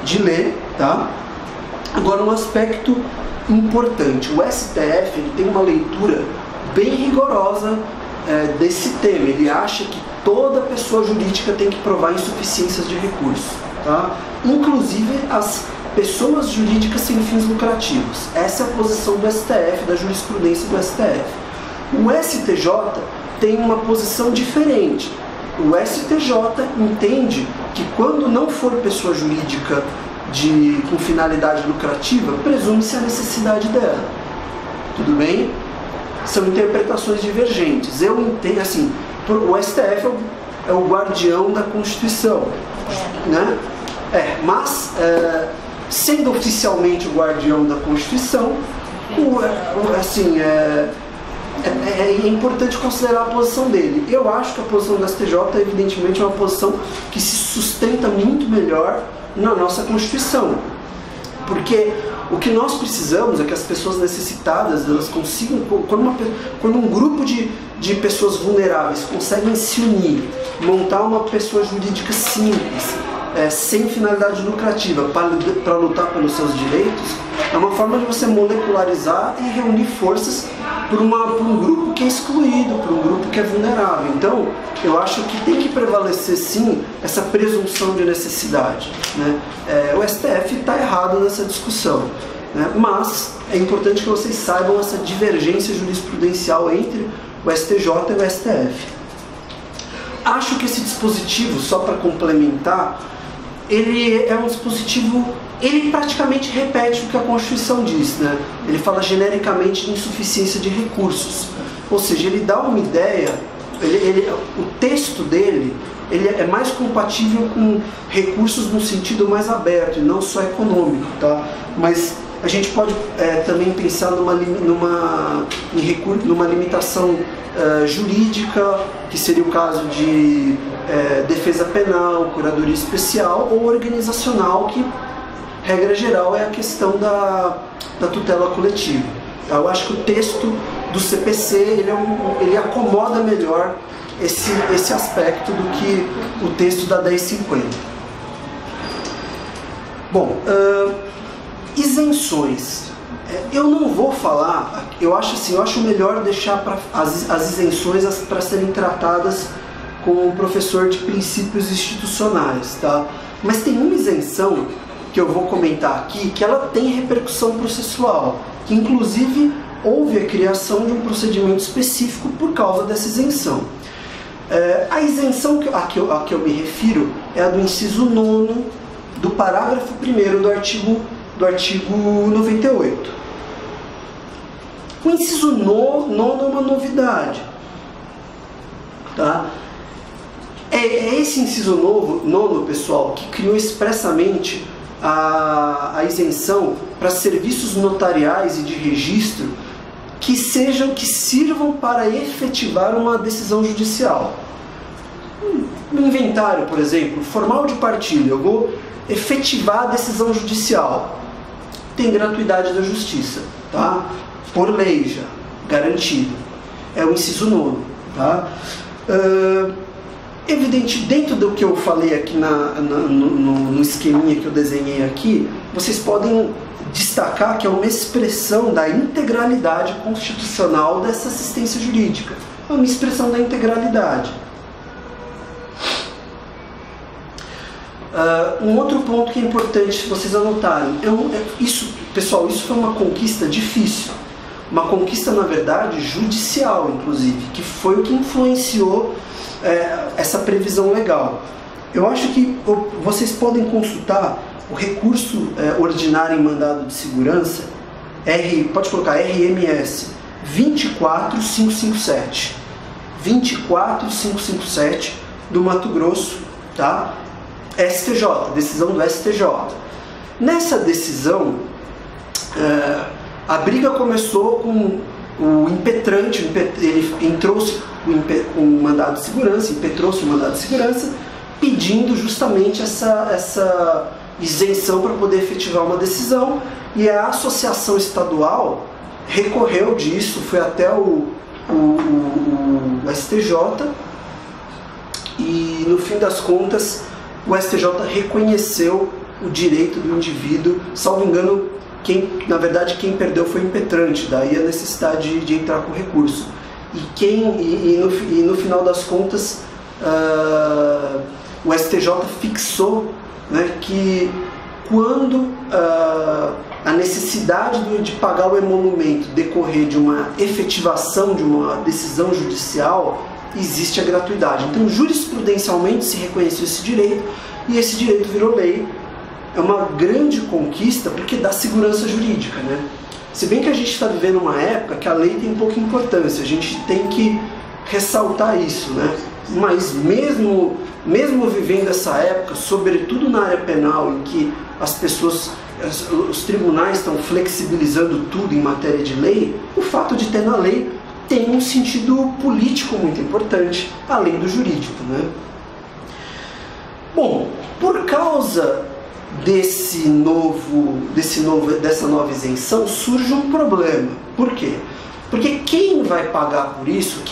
de ler, tá? Agora, um aspecto importante, o STF ele tem uma leitura bem rigorosa desse tema. Ele acha que toda pessoa jurídica tem que provar insuficiências de recurso, tá? Inclusive as pessoas jurídicas sem fins lucrativos. Essa é a posição do STF, da jurisprudência do STF. O STJ tem uma posição diferente. O STJ entende que quando não for pessoa jurídica com finalidade lucrativa, presume-se a necessidade dela. Tudo bem? São interpretações divergentes. Eu entendo, assim, o STF é o guardião da Constituição, né? Mas, sendo oficialmente o guardião da Constituição, é importante considerar a posição dele. Eu acho que a posição do STJ, evidentemente, é uma posição que se sustenta muito melhor na nossa Constituição. Porque o que nós precisamos é que as pessoas necessitadas, elas consigam, quando um grupo de pessoas vulneráveis conseguem se unir, montar uma pessoa jurídica simples, sem finalidade lucrativa, para lutar pelos seus direitos, é uma forma de você molecularizar e reunir forças por um grupo que é excluído, por um grupo que é vulnerável. Então, eu acho que tem que prevalecer, sim, essa presunção de necessidade, né? O STF está errado nessa discussão, né? Mas é importante que vocês saibam essa divergência jurisprudencial entre o STJ e o STF. Acho que esse dispositivo, só para complementar, ele é um dispositivo, ele praticamente repete o que a Constituição diz, né? Ele fala genericamente de insuficiência de recursos, ou seja, ele dá uma ideia, o texto dele ele é mais compatível com recursos no sentido mais aberto e não só econômico, tá? Mas a gente pode também pensar numa limitação jurídica, que seria o caso de defesa penal, curadoria especial, ou organizacional, que, regra geral, é a questão da tutela coletiva. Eu acho que o texto do CPC ele acomoda melhor esse aspecto do que o texto da 1050. Bom, isenções. Eu não vou falar, eu acho melhor deixar as isenções para serem tratadas com o professor de princípios institucionais, tá? Mas tem uma isenção que eu vou comentar aqui, que ela tem repercussão processual, que inclusive houve a criação de um procedimento específico por causa dessa isenção. A isenção a que eu me refiro é a do inciso 9º do parágrafo 1º do artigo 98. O inciso 9º é uma novidade, tá? É esse inciso 9º, pessoal, que criou expressamente a isenção para serviços notariais e de registro que sirvam para efetivar uma decisão judicial. Um inventário, por exemplo, formal de partilha, eu vou efetivar a decisão judicial. Tem gratuidade da justiça, tá? Por lei já, garantido. É o inciso 9º, tá? Evidente, dentro do que eu falei aqui no esqueminha que eu desenhei aqui, vocês podem destacar que é uma expressão da integralidade constitucional dessa assistência jurídica. É uma expressão da integralidade. Um outro ponto que é importante vocês anotarem, pessoal, isso foi uma conquista difícil. Uma conquista, na verdade, judicial, inclusive, que foi o que influenciou essa previsão legal. Eu acho que vocês podem consultar o recurso ordinário em mandado de segurança, pode colocar RMS 24557, 24557 do Mato Grosso, tá? STJ, decisão do STJ. Nessa decisão, A briga começou com o impetrante, ele entrou-se com um mandado de segurança, impetrou-se o mandado de segurança, pedindo justamente essa isenção para poder efetivar uma decisão, e a associação estadual recorreu disso, foi até o STJ, e no fim das contas o STJ reconheceu o direito do indivíduo, salvo engano, na verdade quem perdeu foi o impetrante, daí a necessidade de entrar com recurso. E no final das contas o STJ fixou, né, que quando a necessidade de pagar o emolumento decorrer de uma efetivação de uma decisão judicial, existe a gratuidade. Então, jurisprudencialmente se reconheceu esse direito e esse direito virou lei. É uma grande conquista porque dá segurança jurídica, né? Se bem que a gente está vivendo uma época que a lei tem pouca importância, a gente tem que ressaltar isso, né? Mas mesmo vivendo essa época, sobretudo na área penal, em que os tribunais estão flexibilizando tudo em matéria de lei, o fato de ter na lei tem um sentido político muito importante, além do jurídico, né? Bom, por causa dessa nova isenção, surge um problema. Por quê? Porque quem vai pagar por isso,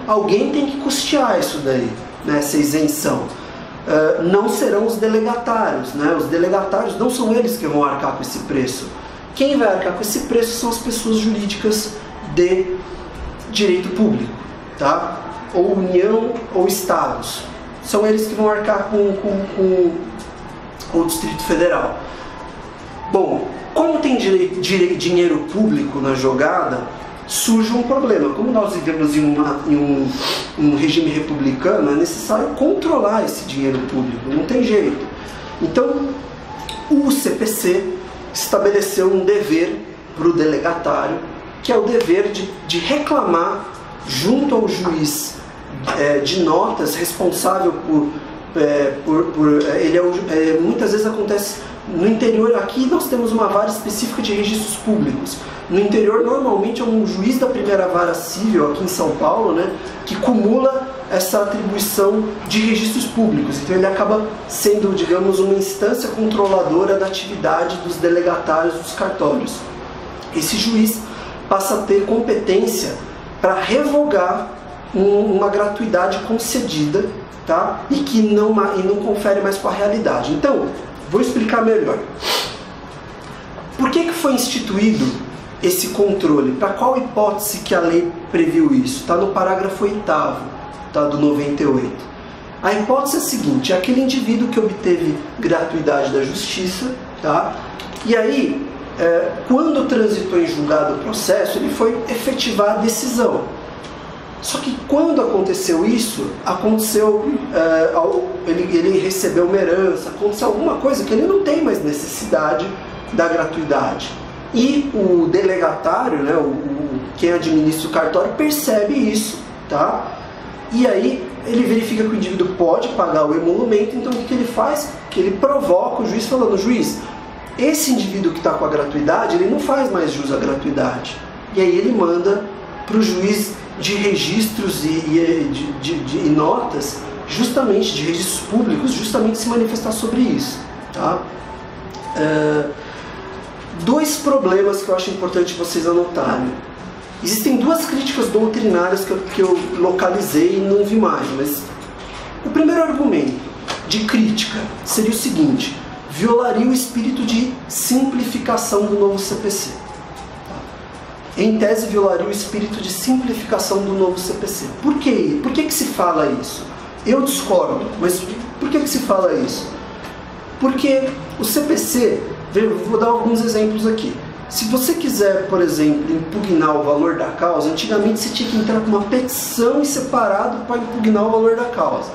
alguém tem que custear isso daí, né, essa isenção. Não serão os delegatários, né? Os delegatários não são eles que vão arcar com esse preço. Quem vai arcar com esse preço são as pessoas jurídicas de direito público, tá? Ou União ou Estados. São eles que vão arcar com o Distrito Federal. Bom, como tem dinheiro público na jogada, surge um problema. Como nós vivemos em um regime republicano, é necessário controlar esse dinheiro público, não tem jeito. Então, o CPC estabeleceu um dever para o delegatário, que é o dever de reclamar junto ao juiz de notas responsável muitas vezes acontece no interior. Aqui nós temos uma vara específica de registros públicos. No interior, normalmente, é um juiz da primeira vara civil, aqui em São Paulo, né, que cumula essa atribuição de registros públicos. Então ele acaba sendo, digamos, uma instância controladora da atividade dos delegatários dos cartórios. Esse juiz passa a ter competência para revogar uma gratuidade concedida, tá? E que não confere mais com a realidade. Então, vou explicar melhor. Por que foi instituído esse controle? Para qual hipótese que a lei previu isso? Está no parágrafo 8º, tá, do 98. A hipótese é a seguinte: é aquele indivíduo que obteve gratuidade da justiça, tá? E aí, quando transitou em julgado o processo, ele foi efetivar a decisão. Só que quando aconteceu isso, ele recebeu uma herança, aconteceu alguma coisa que ele não tem mais necessidade da gratuidade. E o delegatário, né, quem administra o cartório, percebe isso, tá? E aí ele verifica que o indivíduo pode pagar o emolumento, então o que ele faz? Que ele provoca o juiz falando: juiz, esse indivíduo que está com a gratuidade, ele não faz mais jus à gratuidade. E aí ele manda para o juiz de registros e notas, justamente de registros públicos, justamente se manifestar sobre isso, tá? Dois problemas que eu acho importante vocês anotarem. Existem duas críticas doutrinárias que eu localizei e não vi mais, mas o primeiro argumento de crítica seria o seguinte: violaria o espírito de simplificação do novo CPC. Em tese, violaria o espírito de simplificação do novo CPC. Por quê? Por que se fala isso? Eu discordo, mas por que se fala isso? Porque o CPC, vou dar alguns exemplos aqui. Se você quiser, por exemplo, impugnar o valor da causa, antigamente você tinha que entrar com uma petição em separado para impugnar o valor da causa.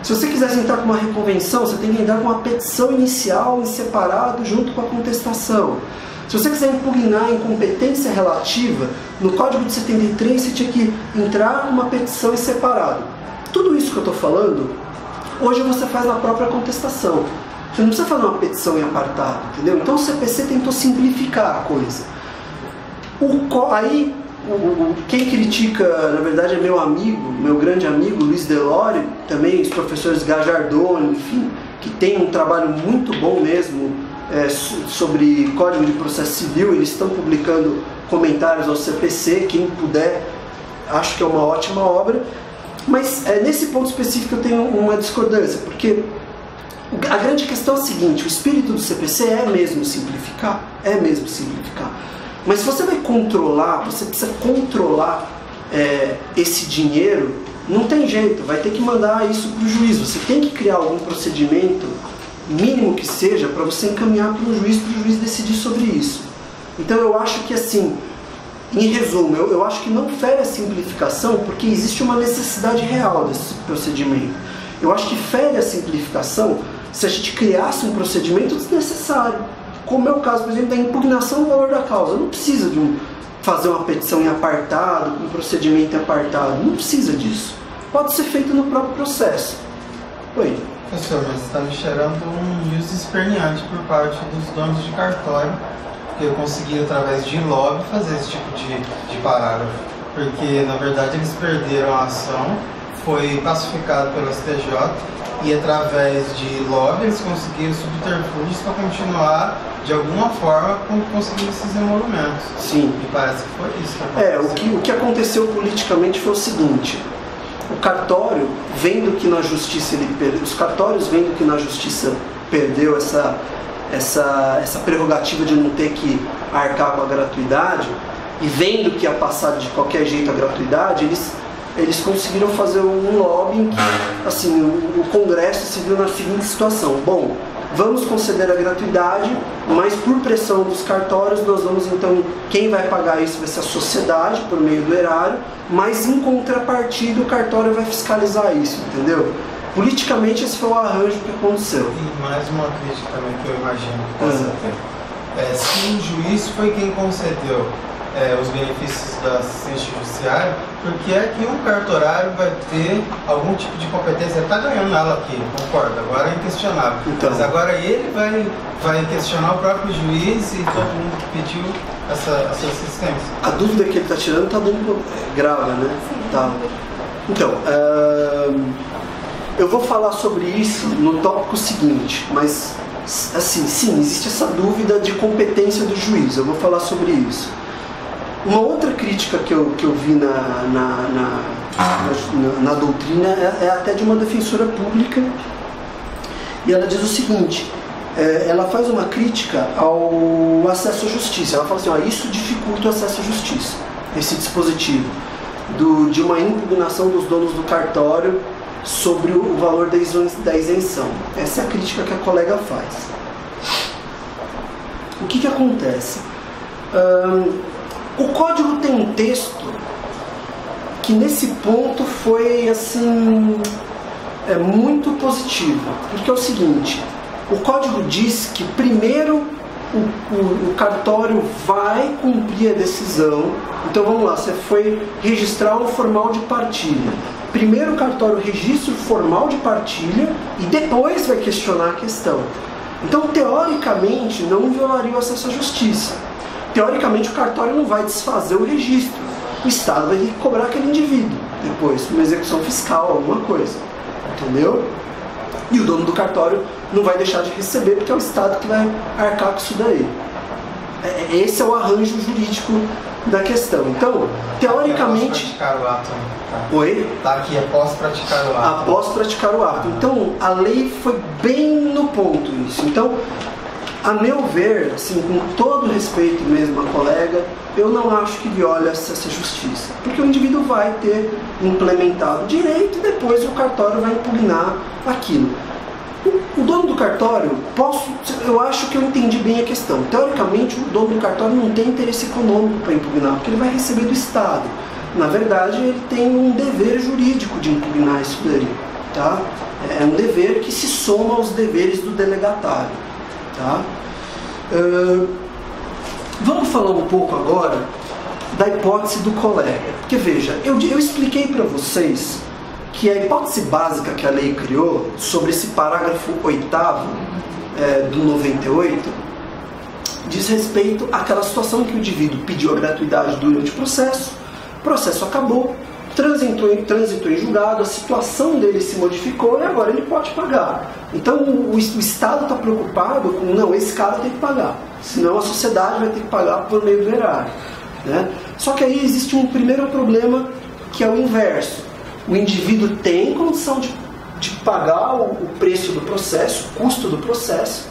Se você quisesse entrar com uma reconvenção, você tem que entrar com uma petição inicial em separado junto com a contestação. Se você quiser impugnar a incompetência relativa, no Código de 73 você tinha que entrar com uma petição em separado. Tudo isso que eu estou falando, hoje você faz na própria contestação. Você não precisa fazer uma petição em apartado, entendeu? Então o CPC tentou simplificar a coisa. Quem critica, na verdade, é meu amigo, meu grande amigo, Luiz Delore, também os professores Gajardoni, enfim, que tem um trabalho muito bom mesmo sobre Código de Processo Civil. Eles estão publicando comentários ao CPC, quem puder, acho que é uma ótima obra. Mas nesse ponto específico eu tenho uma discordância, porque a grande questão é a seguinte: o espírito do CPC é mesmo simplificar, mas se você vai controlar, você precisa controlar esse dinheiro, não tem jeito, vai ter que mandar isso para o juiz. Você tem que criar algum procedimento, mínimo que seja, para você encaminhar para o juiz decidir sobre isso. Então eu acho que, assim, em resumo, eu acho que não fere a simplificação porque existe uma necessidade real desse procedimento. Eu acho que fere a simplificação se a gente criasse um procedimento desnecessário, como é o caso, por exemplo, da impugnação do valor da causa. Não precisa de fazer uma petição em apartado, um procedimento em apartado, não precisa disso. Pode ser feito no próprio processo. Oi? Professor, mas está me cheirando um uso esperneante por parte dos donos de cartório, que eu consegui, através de lobby, fazer esse tipo de parágrafo. Porque, na verdade, eles perderam a ação, foi pacificado pelo STJ, e através de lobby eles conseguiram subterfúgios para continuar, de alguma forma, conseguindo esses emolumentos. Sim. Me parece que foi isso. O que aconteceu politicamente foi o seguinte: o cartório, vendo que na justiça os cartórios vendo que na justiça perdeu essa prerrogativa de não ter que arcar com a gratuidade, e vendo que ia passar de qualquer jeito a gratuidade, eles conseguiram fazer um lobby em que, assim, o Congresso se viu na seguinte situação: bom, vamos conceder a gratuidade, mas por pressão dos cartórios nós vamos, então, quem vai pagar isso vai ser a sociedade por meio do erário, mas em contrapartida o cartório vai fiscalizar isso, entendeu? Politicamente esse foi o arranjo que aconteceu. E mais uma crítica também que eu imagino que possa ter. Se o juiz foi quem concedeu os benefícios da assistência judiciária, porque é que um cartorário vai ter algum tipo de competência? Está ganhando ela aqui, concordo, agora é inquestionável. Então, mas agora ele vai questionar o próprio juiz e todo mundo que pediu essa assistência. A dúvida que ele está tirando está dando grava, né? Tá. Então, eu vou falar sobre isso no tópico seguinte, mas, assim, sim, existe essa dúvida de competência do juiz, eu vou falar sobre isso. Uma outra crítica que eu vi na doutrina é até de uma defensora pública, e ela diz o seguinte: ela faz uma crítica ao acesso à justiça. Ela fala assim: isso dificulta o acesso à justiça, esse dispositivo de uma impugnação dos donos do cartório sobre o valor da isenção. Essa é a crítica que a colega faz. O que acontece? O código tem um texto que nesse ponto foi, assim, muito positivo, porque é o seguinte: o código diz que primeiro o cartório vai cumprir a decisão. Então vamos lá, você foi registrar um formal de partilha. Primeiro o cartório registra o formal de partilha e depois vai questionar a questão. Então, teoricamente, não violaria o acesso à justiça. Teoricamente, o cartório não vai desfazer o registro. O Estado vai ter que cobrar aquele indivíduo depois, uma execução fiscal, alguma coisa. Entendeu? E o dono do cartório não vai deixar de receber, porque é o Estado que vai arcar com isso daí. Esse é o arranjo jurídico da questão. Então, teoricamente... Após praticar o ato. Oi? Tá aqui, após praticar o ato. Após praticar o ato. Então, a lei foi bem no ponto isso. Então, a meu ver, assim, com todo respeito mesmo à colega, eu não acho que viola essa justiça. Porque o indivíduo vai ter implementado o direito e depois o cartório vai impugnar aquilo. O dono do cartório, eu acho que eu entendi bem a questão. Teoricamente, o dono do cartório não tem interesse econômico para impugnar, porque ele vai receber do Estado. Na verdade, ele tem um dever jurídico de impugnar isso daí. Tá? É um dever que se soma aos deveres do delegatário. Tá? Vamos falar um pouco agora da hipótese do colega. Porque veja, eu expliquei para vocês que a hipótese básica que a lei criou sobre esse parágrafo 8º do 98 diz respeito àquela situação que o indivíduo pediu a gratuidade durante o processo acabou, transitou em julgado, a situação dele se modificou e agora ele pode pagar. Então o Estado está preocupado com, não, esse cara tem que pagar, senão a sociedade vai ter que pagar por meio do erário, né? Só que aí existe um primeiro problema que é o inverso. O indivíduo tem condição de pagar o preço do processo, o custo do processo,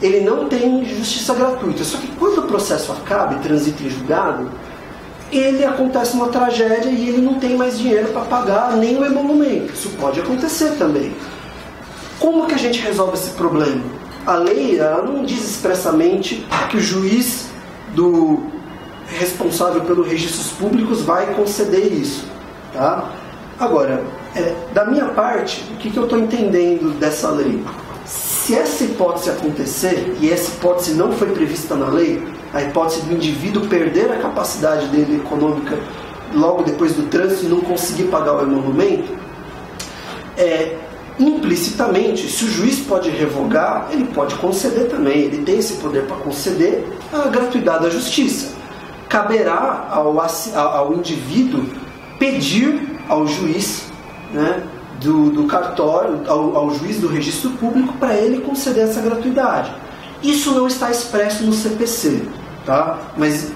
ele não tem justiça gratuita. Só que quando o processo acaba e transita em julgado, acontece uma tragédia e ele não tem mais dinheiro para pagar nem o emolumento. Isso pode acontecer também. Como que a gente resolve esse problema? A lei ela não diz expressamente que o juiz responsável pelos registros públicos vai conceder isso, tá? Agora, da minha parte, o que eu estou entendendo dessa lei? Se essa hipótese acontecer, e essa hipótese não foi prevista na lei, a hipótese do indivíduo perder a capacidade dele econômica logo depois do trânsito e não conseguir pagar o emolumento, implicitamente, se o juiz pode revogar, ele pode conceder também, ele tem esse poder para conceder a gratuidade da justiça. Caberá ao indivíduo pedir ao juiz, né, do cartório, ao juiz do registro público, para ele conceder essa gratuidade. Isso não está expresso no CPC, tá? Mas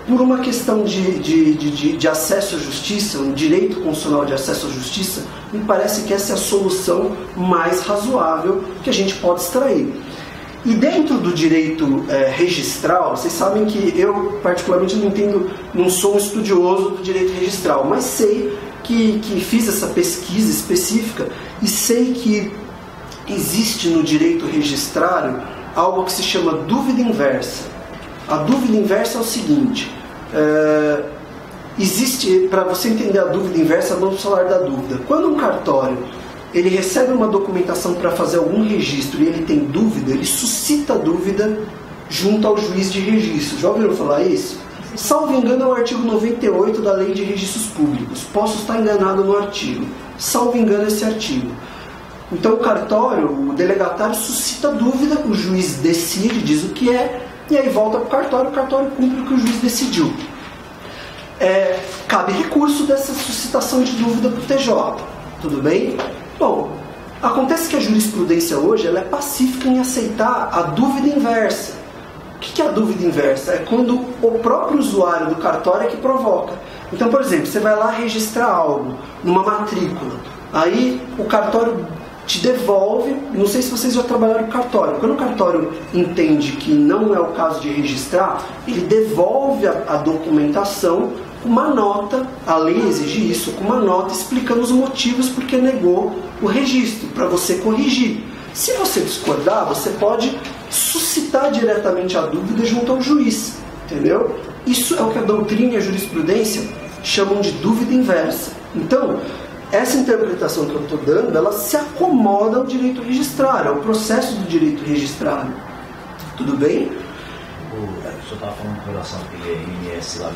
por uma questão de acesso à justiça, um direito constitucional de acesso à justiça, me parece que essa é a solução mais razoável que a gente pode extrair. E dentro do direito registral, vocês sabem que eu particularmente não sou um estudioso do direito registral, mas sei que fiz essa pesquisa específica e sei que existe no direito registrário algo que se chama dúvida inversa. A dúvida inversa é o seguinte, existe, para você entender a dúvida inversa, vamos falar da dúvida. Quando um cartório ele recebe uma documentação para fazer algum registro e ele tem dúvida, ele suscita a dúvida junto ao juiz de registro. Já ouviram falar isso? Salvo engano, é o artigo 98 da Lei de Registros Públicos. Posso estar enganado no artigo. Salvo engano, esse artigo. Então o cartório, o delegatário suscita dúvida, o juiz decide, diz o que é, e aí volta para o cartório cumpre o que o juiz decidiu. Cabe recurso dessa suscitação de dúvida para o TJ. Tudo bem? Bom, acontece que a jurisprudência hoje ela é pacífica em aceitar a dúvida inversa. O que é a dúvida inversa? É quando o próprio usuário do cartório é que provoca. Então, por exemplo, você vai lá registrar algo numa matrícula, aí o cartório te devolve, não sei se vocês já trabalharam com cartório, quando o cartório entende que não é o caso de registrar, ele devolve a documentação com uma nota, a lei exige isso, com uma nota explicando os motivos porque negou o registro, para você corrigir. Se você discordar, você pode suscitar diretamente a dúvida junto ao juiz, entendeu? Isso é o que a doutrina e a jurisprudência chamam de dúvida inversa. Então, essa interpretação que eu estou dando, ela se acomoda ao direito registrário, ao processo do direito registrário. Tudo bem? O senhor estava falando com relação àquele INS lá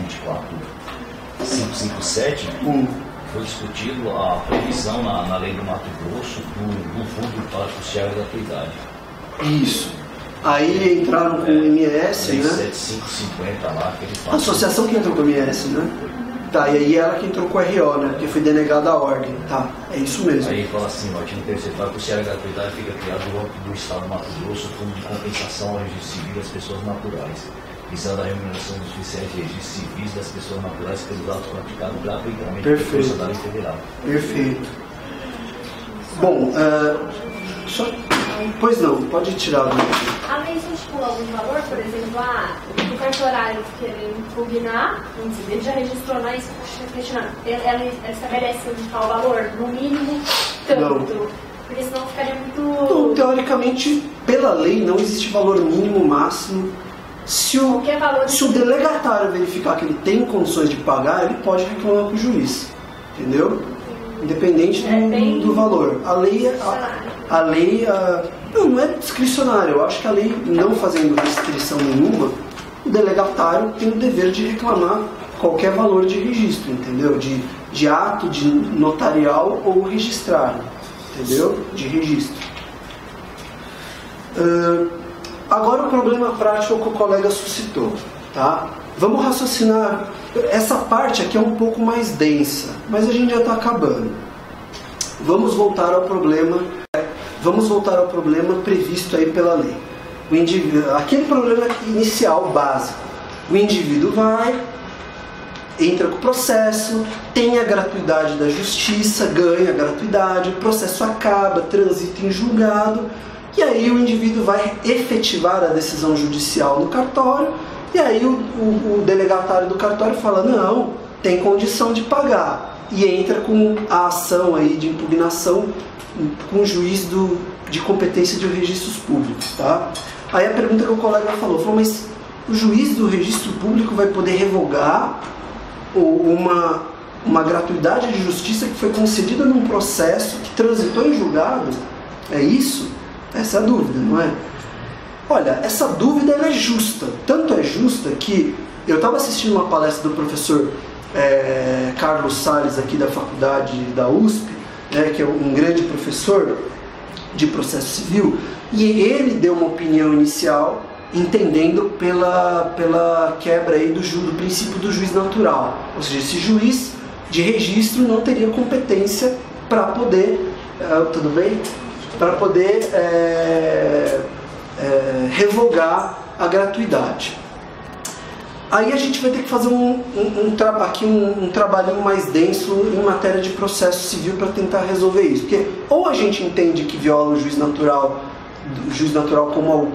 24557, foi discutido a previsão na lei do Mato Grosso do fundo para custear a gratuidade. Isso. Aí entraram com o MS, né? 7550 lá, que ele fala. A associação que entrou com o MS, né? Tá, e aí ela que entrou com o RO, né? Porque foi denegada a ordem, tá? É isso mesmo. Aí fala assim, o artigo 3º para custear a gratuidade fica criado no âmbito do Estado do Mato Grosso o Fundo de Compensação ao Registro Civil das Pessoas Naturais, visando a remuneração dos oficiais de registros civis das pessoas naturais pelos atos praticados gratuitamente pela Força da Lei Federal. Perfeito. Bom, pois não, pode tirar. A lei estipula algum valor, por exemplo, o cartorário querer impugnar, ele já registrou na questionando, ela estabelece qual valor, no mínimo tanto, não. Porque senão ficaria muito... Não, teoricamente, pela lei não existe valor mínimo, máximo. Se o delegatário verificar que ele tem condições de pagar, ele pode reclamar para o juiz, entendeu? Independente do valor. A lei não é discricionária. Eu acho que a lei, não fazendo restrição nenhuma, o delegatário tem o dever de reclamar qualquer valor de registro, entendeu? De ato, de notarial ou registrado, entendeu? De registro. Agora o problema prático que o colega suscitou, tá? Vamos raciocinar. Essa parte aqui é um pouco mais densa, mas a gente já está acabando. Vamos voltar ao problema previsto aí pela lei. O indivíduo, aquele problema inicial, básico. O indivíduo vai, entra com o processo, tem a gratuidade da justiça, ganha a gratuidade, o processo acaba, transita em julgado, e aí o indivíduo vai efetivar a decisão judicial no cartório, e aí o delegatário do cartório fala, não, tem condição de pagar, e entra com a ação aí de impugnação com o juiz de competência de registros públicos, tá? Aí a pergunta que o colega falou, mas o juiz do registro público vai poder revogar uma gratuidade de justiça que foi concedida num processo que transitou em julgado? É isso? Essa é a dúvida, não é? Olha, essa dúvida ela é justa. Tanto é justa que eu estava assistindo uma palestra do professor Carlos Salles aqui da faculdade da USP, que é um grande professor de processo civil, e ele deu uma opinião inicial entendendo pela quebra aí do princípio do juiz natural. Ou seja, esse juiz de registro não teria competência para poder, para poder revogar a gratuidade. Aí a gente vai ter que fazer um trabalhinho mais denso em matéria de processo civil para tentar resolver isso. Porque ou a gente entende que viola o juiz natural como o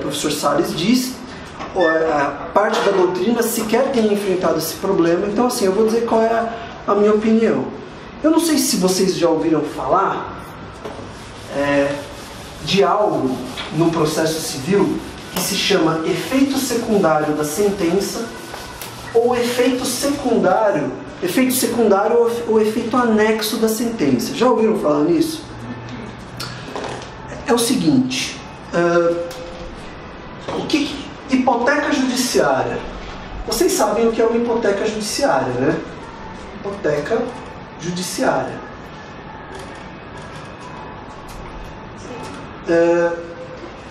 professor Salles diz, a parte da doutrina sequer tem enfrentado esse problema. Então assim, eu vou dizer qual é a minha opinião. Eu não sei se vocês já ouviram falar de algo no processo civil que se chama efeito secundário da sentença ou efeito secundário ou efeito anexo da sentença. Já ouviram falar nisso? É o seguinte, hipoteca judiciária. Vocês sabem o que é uma hipoteca judiciária, né? Hipoteca judiciária.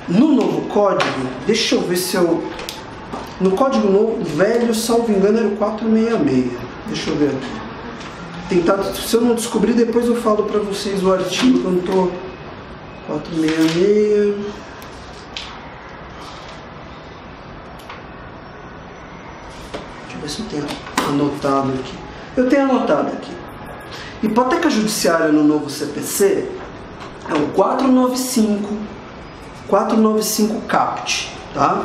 No novo código, deixa eu ver se eu... No código novo, velho, salvo engano, era o 466. Deixa eu ver aqui. Se eu não descobrir, depois eu falo para vocês o artigo que eu não estou... 466... Deixa eu ver se eu tenho anotado aqui. Eu tenho anotado aqui. Hipoteca judiciária no novo CPC é o 495 caput, tá?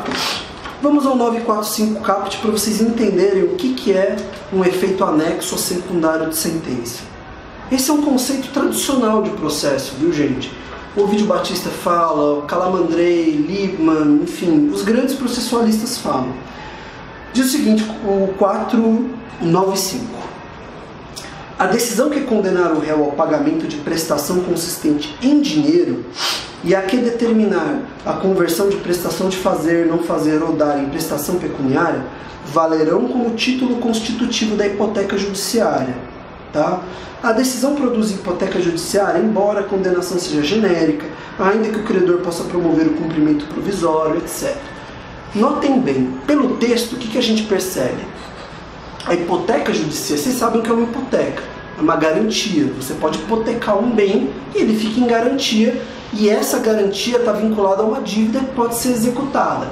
Vamos ao 945 caput para vocês entenderem o que é um efeito anexo ou secundário de sentença. Esse é um conceito tradicional de processo, viu, gente? O Ovidio Batista fala, Calamandrei, Liebman, enfim, os grandes processualistas falam. Diz o seguinte, o 495. A decisão que condenar o réu ao pagamento de prestação consistente em dinheiro e a que determinar a conversão de prestação de fazer, não fazer ou dar em prestação pecuniária valerão como título constitutivo da hipoteca judiciária. Tá? A decisão produz hipoteca judiciária, embora a condenação seja genérica, ainda que o credor possa promover o cumprimento provisório, etc. Notem bem, pelo texto, o que a gente percebe? A hipoteca judiciária, vocês sabem o que é uma hipoteca, é uma garantia. Você pode hipotecar um bem e ele fica em garantia, e essa garantia está vinculada a uma dívida que pode ser executada.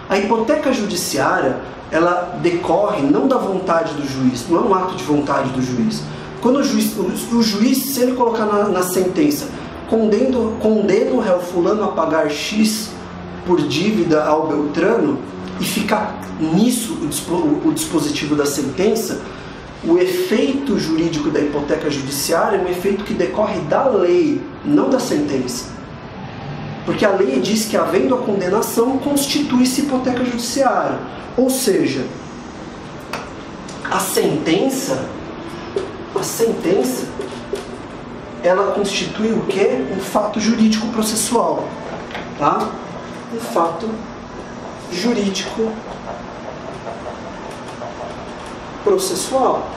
A hipoteca judiciária, ela decorre não da vontade do juiz, não é um ato de vontade do juiz. Quando o juiz, se ele colocar na sentença, condena o réu fulano a pagar X por dívida ao Beltrano, e ficar nisso o dispositivo da sentença, o efeito jurídico da hipoteca judiciária é um efeito que decorre da lei, não da sentença. Porque a lei diz que, havendo a condenação, constitui-se hipoteca judiciária. Ou seja, a sentença, ela constitui o quê? Um fato jurídico processual. Tá? Um fato jurídico processual.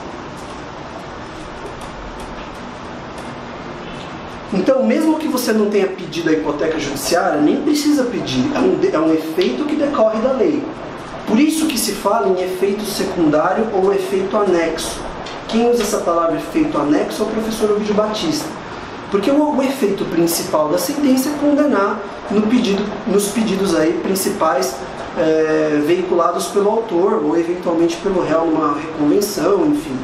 Então, mesmo que você não tenha pedido a hipoteca judiciária, nem precisa pedir, é um efeito que decorre da lei. Por isso que se fala em efeito secundário ou efeito anexo. Quem usa essa palavra efeito anexo é o professor Ovidio Batista. Porque o efeito principal da sentença é condenar nos pedidos aí principais veiculados pelo autor ou eventualmente pelo réu numa reconvenção, enfim.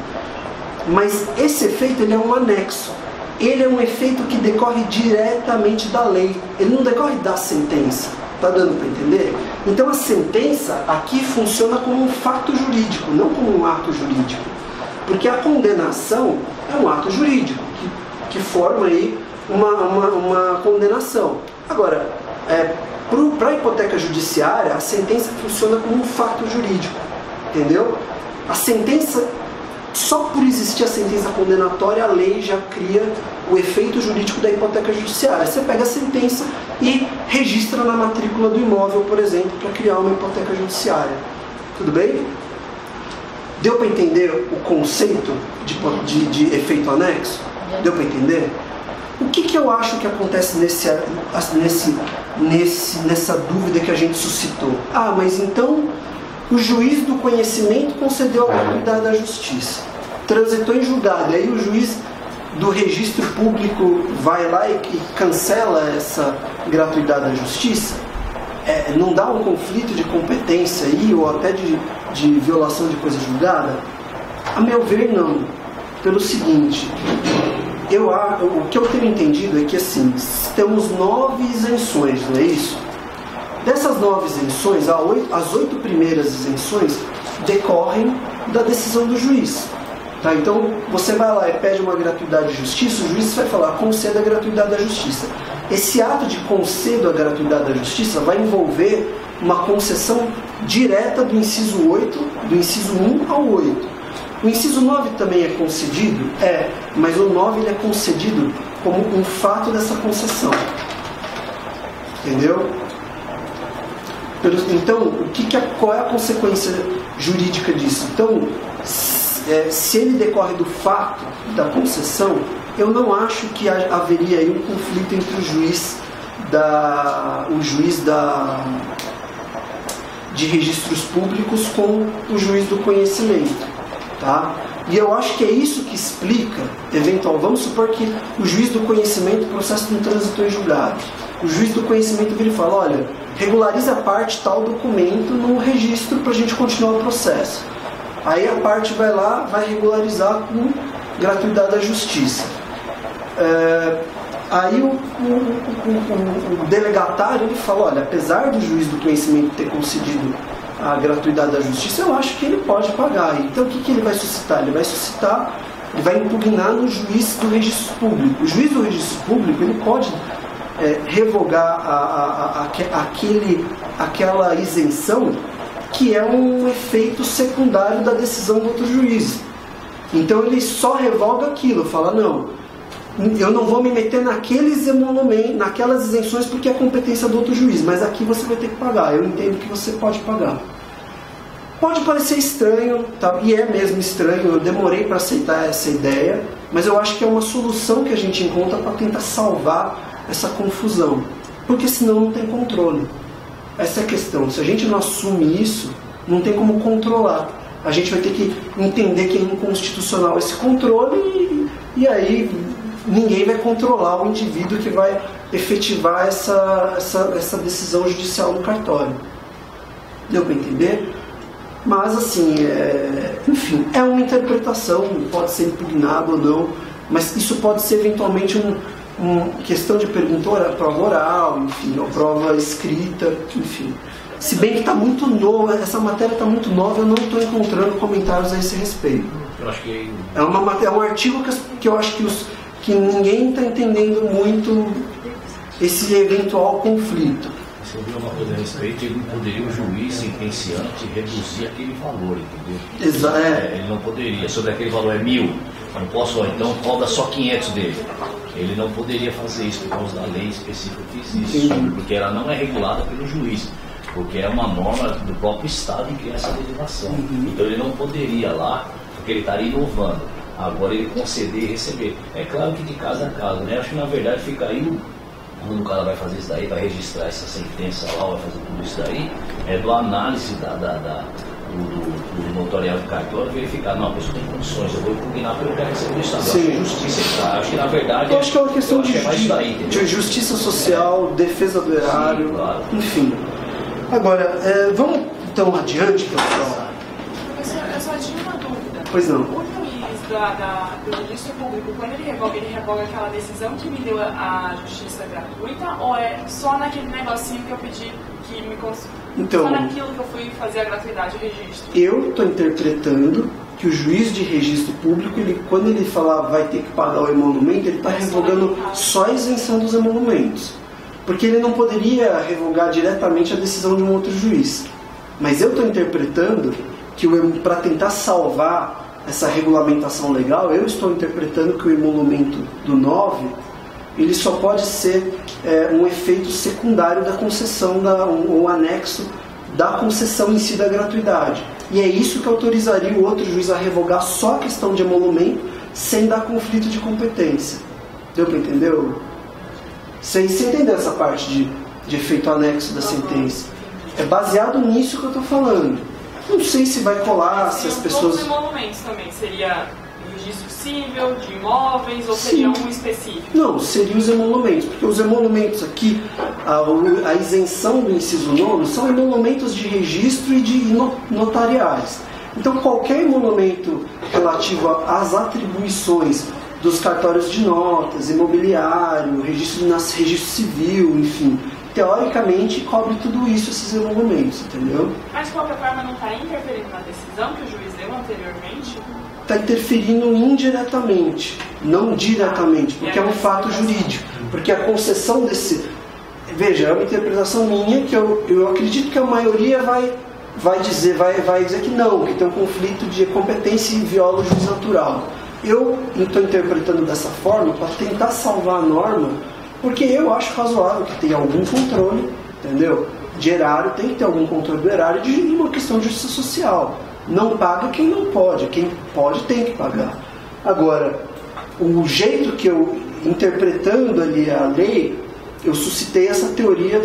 Mas esse efeito ele é um anexo. Ele é um efeito que decorre diretamente da lei. Ele não decorre da sentença. Está dando para entender? Então a sentença aqui funciona como um fato jurídico, não como um ato jurídico. Porque a condenação é um ato jurídico, que forma aí uma condenação. Agora, para a hipoteca judiciária, a sentença funciona como um fato jurídico. Entendeu? A sentença, só por existir a sentença condenatória, a lei já cria o efeito jurídico da hipoteca judiciária. Você pega a sentença e registra na matrícula do imóvel, por exemplo, para criar uma hipoteca judiciária. Tudo bem? Deu para entender o conceito de efeito anexo? Deu para entender? O que eu acho que acontece nessa dúvida que a gente suscitou? Ah, mas então o juiz do conhecimento concedeu a gratuidade da justiça. Transitou em julgado, aí o juiz do registro público vai lá e cancela essa gratuidade da justiça? Não dá um conflito de competência aí, ou até de violação de coisa julgada? A meu ver, não. Pelo seguinte, o que eu tenho entendido é que assim, temos 9 isenções, não é isso? Dessas 9 isenções, as 8 primeiras isenções decorrem da decisão do juiz. Tá? Então, você vai lá e pede uma gratuidade de justiça, o juiz vai falar, conceda a gratuidade da justiça. Esse ato de concedo a gratuidade da justiça vai envolver uma concessão direta do inciso 8, do inciso 1 ao 8. O inciso 9 também é concedido? Mas o 9 ele é concedido como um fato dessa concessão. Entendeu? Então, qual é a consequência jurídica disso? Então, se ele decorre do fato da concessão, eu não acho que haveria aí um conflito entre o juiz de registros públicos com o juiz do conhecimento, tá? E eu acho que é isso que explica, vamos supor que o juiz do conhecimento, o processo não transitou em julgado. O juiz do conhecimento vira e fala, olha, regulariza a parte tal documento no registro para a gente continuar o processo. Aí a parte vai lá, vai regularizar com gratuidade da justiça. Aí o delegatário ele fala, olha, apesar do juiz do conhecimento ter concedido a gratuidade da justiça, eu acho que ele pode pagar. Então o que ele vai suscitar? Ele vai impugnar no juiz do registro público. O juiz do registro público ele pode revogar aquela isenção que é um efeito secundário da decisão do outro juiz. Então ele só revoga aquilo, fala, não, eu não vou me meter naquelas isenções porque é competência do outro juiz, mas aqui você vai ter que pagar, eu entendo que você pode pagar. Pode parecer estranho, tá? E é mesmo estranho, eu demorei para aceitar essa ideia, mas eu acho que é uma solução que a gente encontra para tentar salvar essa confusão, porque senão não tem controle. Essa é a questão. Se a gente não assume isso, não tem como controlar. A gente vai ter que entender que é inconstitucional esse controle e aí ninguém vai controlar o indivíduo que vai efetivar essa decisão judicial no cartório. Deu para entender? Mas assim, enfim, é uma interpretação, pode ser impugnado ou não, mas isso pode ser eventualmente uma questão de pergunta prova oral, enfim, ou prova escrita, enfim. Se bem que está muito novo, essa matéria está muito nova, eu não estou encontrando comentários a esse respeito. Eu acho que é um artigo que eu acho que ninguém está entendendo muito esse eventual conflito. Se eu vi uma coisa a respeito, ele não poderia o juiz sentenciante reduzir aquele valor, entendeu? Exato. Ele não poderia, sobre aquele valor é 1.000, não posso, então cobra só 500 dele. Ele não poderia fazer isso por causa da lei específica que existe, porque ela não é regulada pelo juiz, porque é uma norma do próprio Estado em criar essa legislação. Então ele não poderia lá, porque ele estaria inovando. Agora ele conceder e receber. É claro que de caso a caso, né? Acho que na verdade fica aí, quando o cara vai fazer isso daí, vai registrar essa sentença lá, vai fazer tudo isso daí, é do análise do notariado do cartório, verificar, não, a pessoa tem condições, eu vou impugnar porque eu quero receber do Estado. Sim. Justiça, acho que na verdade... Eu acho que é uma questão de justiça social, defesa do erário, sim, claro. Enfim. Agora, vamos então adiante, pessoal. Professor, eu só tinha uma dúvida. Pois não. O juiz do registro público, quando ele revoga aquela decisão que me deu a justiça gratuita, ou é só naquele negocinho que eu pedi que me então, só naquilo que eu fui fazer a gratuidade do registro? Eu estou interpretando que o juiz de registro público, quando ele falar vai ter que pagar o emolumento, ele está revogando só a isenção dos emolumentos. Porque ele não poderia revogar diretamente a decisão de um outro juiz. Mas eu estou interpretando que para tentar salvar essa regulamentação legal, eu estou interpretando que o emolumento do 9, ele só pode ser um efeito secundário da concessão, ou anexo da concessão em si da gratuidade. E é isso que autorizaria o outro juiz a revogar só a questão de emolumento, sem dar conflito de competência. Deu para entender? Você entendeu essa parte de efeito anexo da sentença? É baseado nisso que eu estou falando. Não sei se vai colar, se as pessoas... Todos os emolumentos também, seria registro civil, de imóveis, ou seria um específico? Não, seriam os emolumentos, porque os emolumentos aqui, a isenção do inciso 9 são emolumentos de registro e de notariais. Então qualquer emolumento relativo às atribuições dos cartórios de notas, imobiliário, registro civil, enfim, teoricamente cobre tudo isso, esses emolumentos, entendeu? Mas de qualquer forma não está interferindo na decisão que o juiz deu anteriormente? Está interferindo indiretamente, não diretamente, porque é um fato jurídico. Porque a concessão desse... Veja, é uma interpretação minha que eu acredito que a maioria vai dizer que não, que tem um conflito de competência e viola o juiz natural. Eu estou interpretando dessa forma para tentar salvar a norma, porque eu acho razoável que tenha algum controle, entendeu? De erário, tem que ter algum controle do erário de uma questão de justiça social. Não paga quem não pode, quem pode tem que pagar. Agora, o jeito que eu, interpretando ali a lei, eu suscitei essa teoria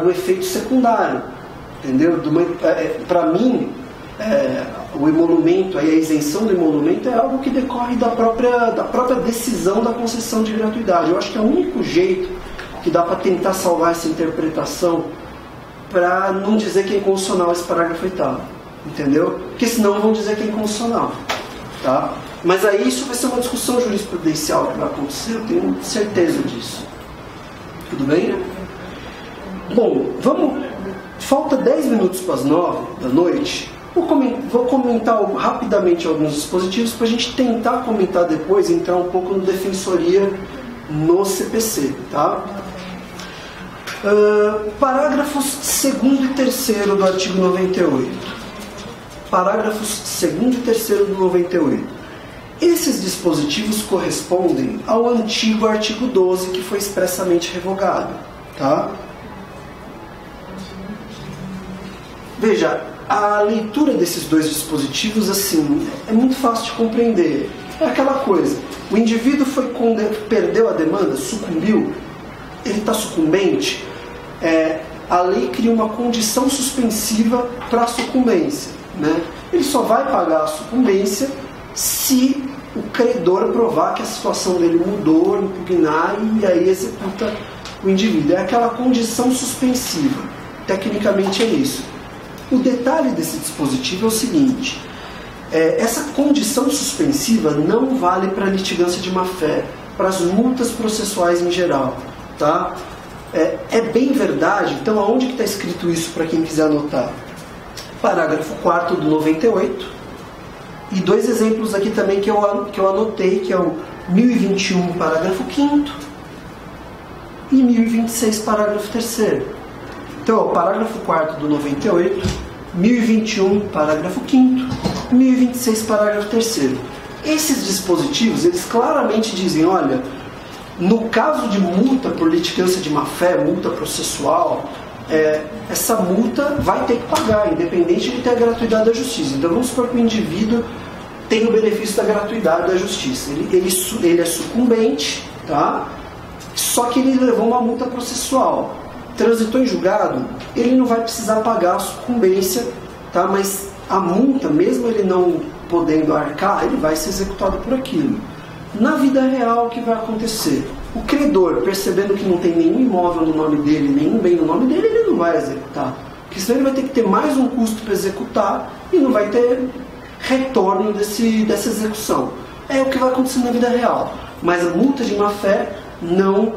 do efeito secundário, entendeu? Para mim, o emolumento, a isenção do emolumento é algo que decorre da própria decisão da concessão de gratuidade. Eu acho que é o único jeito que dá para tentar salvar essa interpretação, para não dizer que é inconstitucional esse parágrafo 8º, entendeu? Porque senão vão dizer que é inconstitucional, tá? Mas aí isso vai ser uma discussão jurisprudencial que vai acontecer, eu tenho certeza disso. Tudo bem? Bom, falta 10 minutos para as 9 da noite. Vou comentar rapidamente alguns dispositivos para a gente tentar comentar depois, entrar um pouco no defensoria no CPC, tá? Parágrafos 2º e 3º do artigo 98. Parágrafos 2º e 3º do 98. Esses dispositivos correspondem ao antigo artigo 12, que foi expressamente revogado, tá? Veja, a leitura desses dois dispositivos, assim, é muito fácil de compreender. É aquela coisa, o indivíduo perdeu a demanda, sucumbiu, ele está sucumbente, a lei cria uma condição suspensiva para a sucumbência, né? Ele só vai pagar a sucumbência se o credor provar que a situação dele mudou, impugnar e aí executa o indivíduo. É aquela condição suspensiva. Tecnicamente é isso. O detalhe desse dispositivo é o seguinte: essa condição suspensiva não vale para a litigância de má-fé, para as multas processuais em geral, tá? É bem verdade. Então, aonde que está escrito isso para quem quiser anotar? Parágrafo 4º do 98. E dois exemplos aqui também que eu anotei, que é o 1021, parágrafo 5º e 1026, parágrafo 3º. Então, o parágrafo 4º do 98, 1021, parágrafo 5º, 1026, parágrafo 3º. Esses dispositivos, eles claramente dizem, olha, no caso de multa por litigância de má-fé, multa processual, essa multa vai ter que pagar, independente de ter a gratuidade da justiça. Então, vamos supor que o indivíduo tem o benefício da gratuidade da justiça. Ele é sucumbente, tá? Só que ele levou uma multa processual. Transitou em julgado, ele não vai precisar pagar a sucumbência, tá? Mas a multa, mesmo ele não podendo arcar, ele vai ser executado por aquilo. Na vida real, o que vai acontecer? O credor, percebendo que não tem nenhum imóvel no nome dele, nenhum bem no nome dele, ele não vai executar. Porque senão ele vai ter que ter mais um custo para executar e não vai ter retorno dessa execução. É o que vai acontecer na vida real. Mas a multa de má-fé não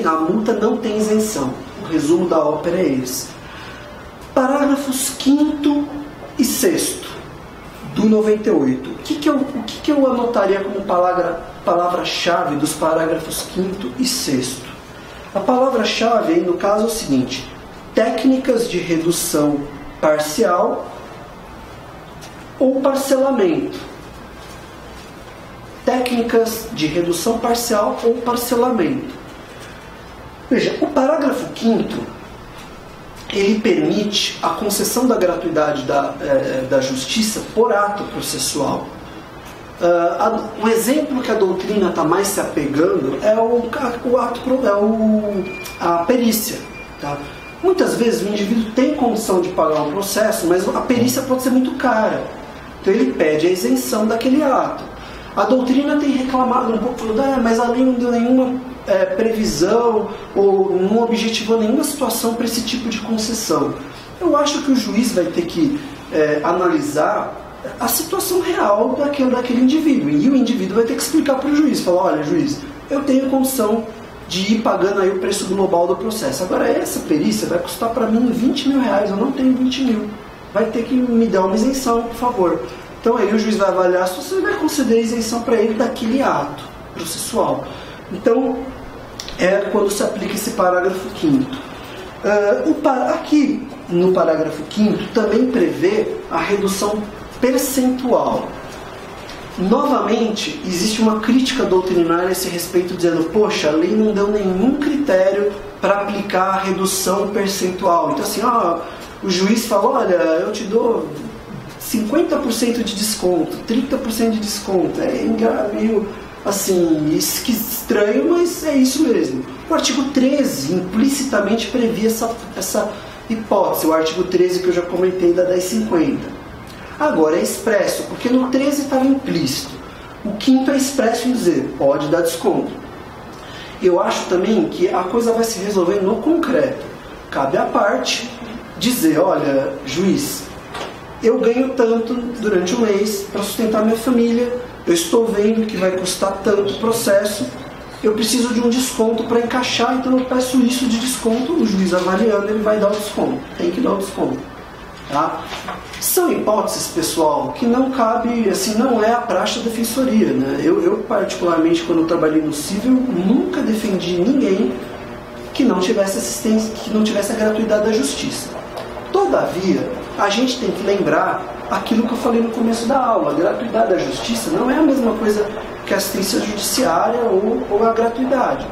a multa não tem isenção. O resumo da ópera é esse. Parágrafos 5º e 6º do 98. O que eu anotaria como palavra-chave dos parágrafos 5º e 6º? A palavra-chave aí no caso é o seguinte: técnicas de redução parcial ou parcelamento. Técnicas de redução parcial ou parcelamento. Veja, o parágrafo 5º ele permite a concessão da gratuidade da justiça por ato processual. Um exemplo que a doutrina está mais se apegando é a perícia. Tá? Muitas vezes o indivíduo tem condição de pagar um processo, mas a perícia pode ser muito cara. Então ele pede a isenção daquele ato. A doutrina tem reclamado um pouco, falando, mas a lei não deu nenhuma previsão ou não objetivou nenhuma situação para esse tipo de concessão. Eu acho que o juiz vai ter que analisar a situação real daquele indivíduo. E o indivíduo vai ter que explicar para o juiz, falar, olha juiz, eu tenho condição de ir pagando aí o preço global do processo. Agora essa perícia vai custar para mim 20 mil reais, eu não tenho 20 mil. Vai ter que me dar uma isenção, por favor. Então aí o juiz vai avaliar se você vai conceder a isenção para ele daquele ato processual. Então é quando se aplica esse parágrafo 5º. Aqui no parágrafo 5º também prevê a redução percentual. Novamente, existe uma crítica doutrinária a esse respeito, dizendo, poxa, a lei não deu nenhum critério para aplicar a redução percentual. Então assim, o juiz fala, olha, eu te dou 50% de desconto, 30% de desconto. É meio assim, estranho, mas é isso mesmo. O artigo 13 implicitamente previa essa hipótese, o artigo 13 que eu já comentei da 1050. Agora é expresso, porque no 13 estava implícito. O 5º é expresso em dizer, pode dar desconto. Eu acho também que a coisa vai se resolver no concreto. Cabe à parte dizer, olha, juiz, eu ganho tanto durante o mês para sustentar minha família, eu estou vendo que vai custar tanto o processo, eu preciso de um desconto para encaixar, então eu peço isso de desconto, o juiz avaliando, ele vai dar o desconto, tem que dar o desconto. Tá? São hipóteses, pessoal, que não cabe, assim, não é a praxe da defensoria. Né? Eu particularmente, quando eu trabalhei no civil, nunca defendi ninguém que não tivesse assistência, que não tivesse a gratuidade da justiça. Todavia, a gente tem que lembrar aquilo que eu falei no começo da aula. A gratuidade da justiça não é a mesma coisa que a assistência judiciária ou a gratuidade.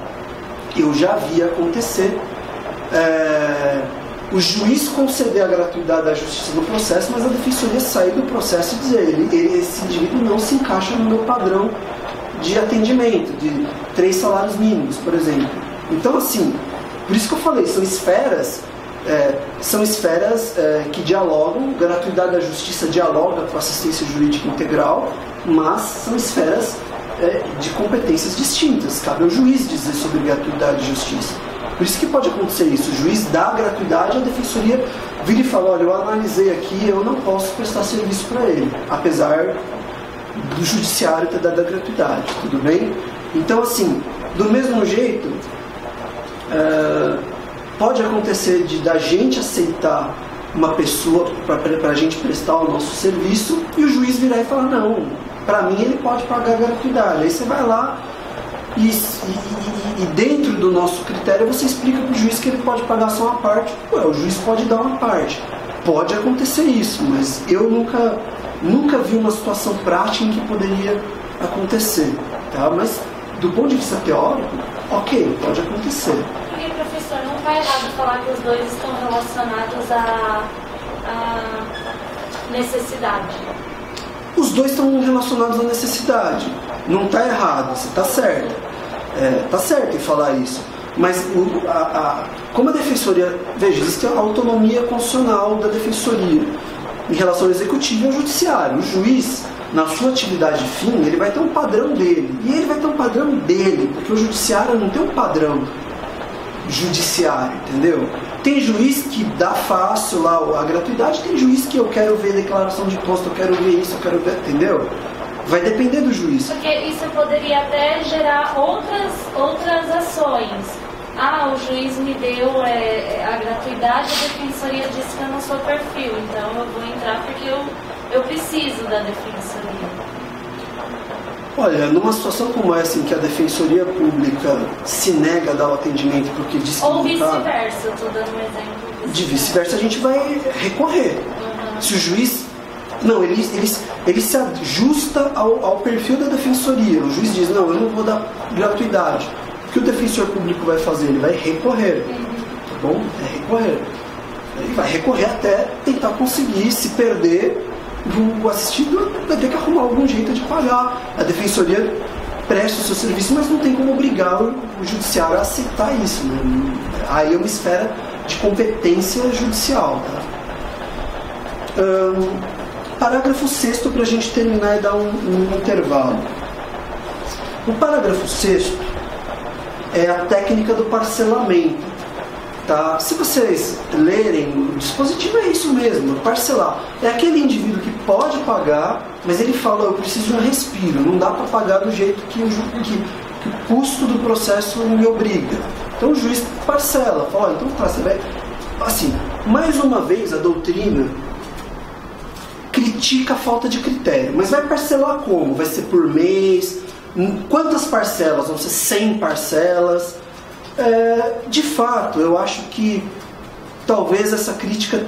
Eu já vi acontecer o juiz conceder a gratuidade da justiça no processo, mas a defensoria sair do processo e dizer, esse indivíduo não se encaixa no meu padrão de atendimento, de 3 salários mínimos, por exemplo. Então, assim, por isso que eu falei, são esferas que dialogam, gratuidade da justiça dialoga com a assistência jurídica integral, mas são esferas de competências distintas. Cabe ao juiz dizer sobre gratuidade de justiça. Por isso que pode acontecer isso, o juiz dá a gratuidade, a defensoria vira e fala, olha, eu analisei aqui, eu não posso prestar serviço para ele, apesar do judiciário ter dado a gratuidade, tudo bem? Então, assim, do mesmo jeito, pode acontecer da gente aceitar uma pessoa para a gente prestar o nosso serviço e o juiz virar e falar, não, para mim ele pode pagar a gratuidade. Aí você vai lá e dentro do nosso critério você explica para o juiz que ele pode pagar só uma parte. O juiz pode dar uma parte. Pode acontecer isso, mas eu nunca vi uma situação prática em que poderia acontecer. Tá? Mas do ponto de vista teórico, ok, pode acontecer. Porque, professor, não vai errado falar que os dois estão relacionados à necessidade? Os dois estão relacionados à necessidade. Não está errado, você está certo. Está certo em falar isso. Mas como a defensoria... Veja, existe a autonomia constitucional da defensoria em relação ao executivo e ao judiciário. O juiz, na sua atividade fim, ele vai ter um padrão dele. E ele vai ter um padrão dele, porque o judiciário não tem um padrão judiciário, entendeu? Tem juiz que dá fácil lá a gratuidade, tem juiz que eu quero ver declaração de imposto, eu quero ver isso, eu quero ver, entendeu? Vai depender do juiz. Porque isso poderia até gerar outras ações. O juiz me deu a gratuidade, a defensoria disse que eu não sou perfil, então eu vou entrar porque eu preciso da defensoria. Olha, numa situação como essa em que a defensoria pública se nega a dar o atendimento porque diz que ou não está... Ou vice-versa, eu estou dando um exemplo. De vice-versa a gente vai recorrer. Se o juiz... Não, ele se ajusta ao perfil da defensoria. O juiz diz, não, eu não vou dar gratuidade. O que o defensor público vai fazer? Ele vai recorrer. Tá bom? É recorrer. Ele vai recorrer até tentar conseguir, se perder... O assistido vai ter que arrumar algum jeito de pagar. A defensoria presta o seu serviço, mas não tem como obrigar o judiciário a aceitar isso, né? Aí é uma esfera de competência judicial, tá? Parágrafo 6º para a gente terminar e dar um intervalo. O parágrafo 6º é a técnica do parcelamento. Tá? Se vocês lerem, o dispositivo é isso mesmo, parcelar. É aquele indivíduo que pode pagar, mas ele fala, eu preciso de um respiro, não dá para pagar do jeito que o custo do processo me obriga. Então o juiz parcela, fala, então tá, você vai... Assim, mais uma vez a doutrina critica a falta de critério, mas vai parcelar como? Vai ser por mês? Quantas parcelas? Vão ser 100 parcelas? De fato, eu acho que talvez essa crítica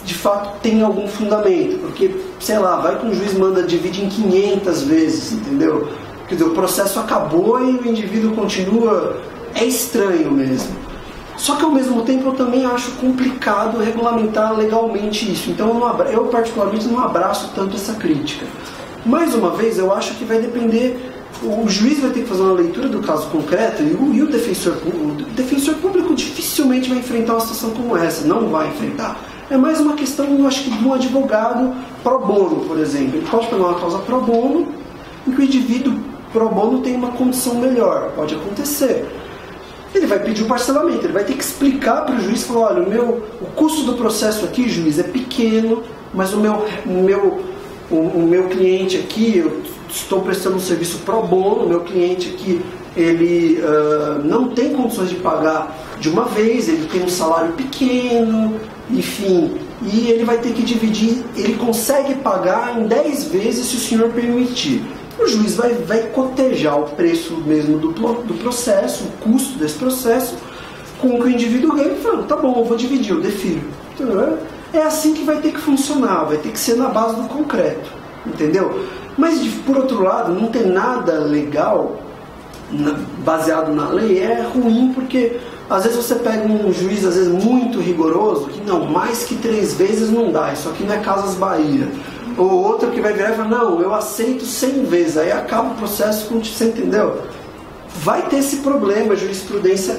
de fato tenha algum fundamento, porque, sei lá, vai que um juiz manda dividir em 500 vezes, entendeu? Quer dizer, o processo acabou e o indivíduo continua, é estranho mesmo. Só que ao mesmo tempo eu também acho complicado regulamentar legalmente isso, então eu particularmente não abraço tanto essa crítica. Mais uma vez, eu acho que vai depender... O juiz vai ter que fazer uma leitura do caso concreto e o defensor público dificilmente vai enfrentar uma situação como essa, não vai enfrentar. É mais uma questão, eu acho que, de um advogado pro bono, por exemplo. Ele pode pegar uma causa pro bono em que o indivíduo pro bono tem uma condição melhor, pode acontecer. Ele vai pedir o parcelamento, ele vai ter que explicar para o juiz, falar, olha, o custo do processo aqui, juiz, é pequeno, mas o meu cliente aqui, eu estou prestando um serviço pro bono, o meu cliente aqui, ele não tem condições de pagar de uma vez, ele tem um salário pequeno, enfim, e ele vai ter que dividir, ele consegue pagar em 10 vezes se o senhor permitir. O juiz vai cotejar o preço mesmo do processo, o custo desse processo, com o que o indivíduo ganha e fala, tá bom, eu vou dividir, eu defiro. Então, é assim que vai ter que funcionar, vai ter que ser na base do concreto, entendeu? Mas, por outro lado, não ter nada legal baseado na lei é ruim, porque às vezes você pega um juiz, às vezes muito rigoroso, que não, mais que 3 vezes não dá, isso aqui não é Casas Bahia. Ou outro que vai virar e falar, não, eu aceito 100 vezes, aí acaba o processo, você entendeu? Vai ter esse problema, a jurisprudência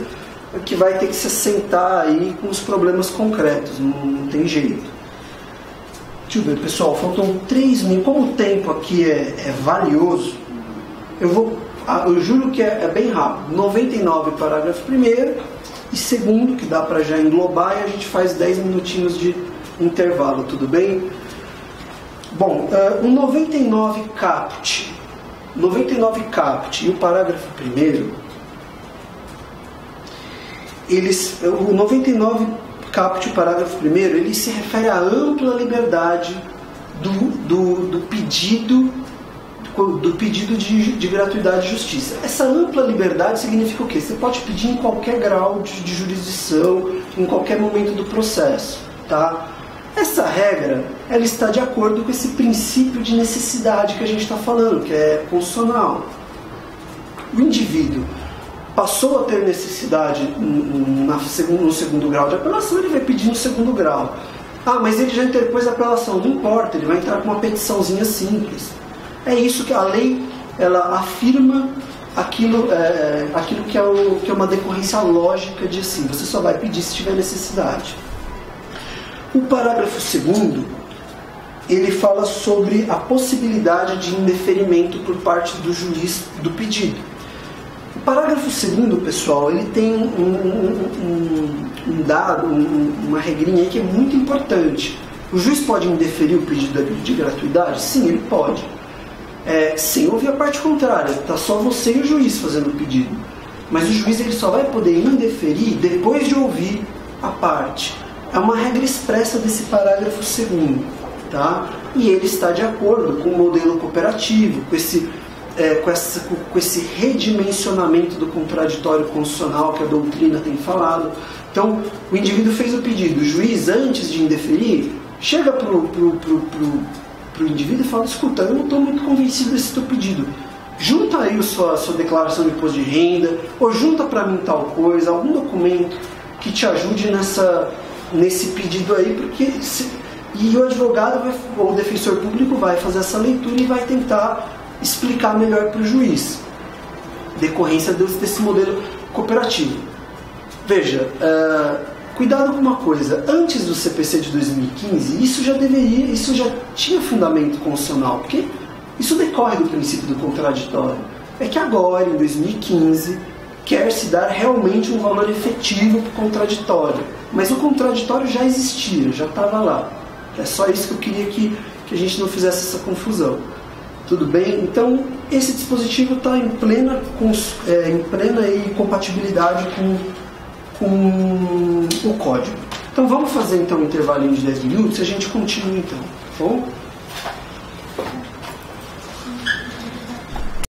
que vai ter que se assentar aí com os problemas concretos, não tem jeito. Deixa eu ver, pessoal, faltam 3 minutos. Como o tempo aqui é valioso, eu juro que é bem rápido. 99, parágrafo 1º, e 2º, que dá para já englobar, e a gente faz 10 minutinhos de intervalo, tudo bem? Bom, o 99 caput e o parágrafo 1º, o 99 caput e o parágrafo 1º, ele se refere à ampla liberdade do pedido de gratuidade de justiça. Essa ampla liberdade significa o quê? Você pode pedir em qualquer grau de jurisdição, em qualquer momento do processo, tá? Essa regra, ela está de acordo com esse princípio de necessidade que a gente está falando, que é constitucional. O indivíduo passou a ter necessidade no 2º grau de apelação, ele vai pedir no 2º grau. Ah, mas ele já interpôs a apelação. Não importa, ele vai entrar com uma petiçãozinha simples. É isso que a lei, ela afirma aquilo que é uma decorrência lógica de assim, você só vai pedir se tiver necessidade. O parágrafo 2º, ele fala sobre a possibilidade de indeferimento por parte do juiz do pedido. O parágrafo 2º, pessoal, ele tem um dado, uma regrinha aí que é muito importante. O juiz pode indeferir o pedido de gratuidade? Sim, ele pode. Sem ouvir a parte contrária, está só você e o juiz fazendo o pedido. Mas o juiz ele só vai poder indeferir depois de ouvir a parte. É uma regra expressa desse parágrafo 2º, tá? E ele está de acordo com o modelo cooperativo, com esse redimensionamento do contraditório constitucional que a doutrina tem falado. Então, o indivíduo fez o pedido, o juiz, antes de indeferir, chega para o indivíduo e fala: escuta, eu não estou muito convencido desse teu pedido. Junta aí a sua declaração de imposto de renda, ou junta para mim tal coisa, algum documento que te ajude nesse pedido aí, porque e o advogado ou o defensor público vai fazer essa leitura e vai tentar explicar melhor para o juiz, decorrência desse modelo cooperativo. Veja, cuidado com uma coisa, antes do CPC de 2015, isso já tinha fundamento constitucional, porque isso decorre do princípio do contraditório. É que agora, em 2015, quer-se dar realmente um valor efetivo para o contraditório. Mas o contraditório já existia, já estava lá. É só isso que eu queria que a gente não fizesse essa confusão. Tudo bem? Então, esse dispositivo está em plena compatibilidade com o código. Então, vamos fazer então um intervalinho de 10 minutos e a gente continua então. Tá bom?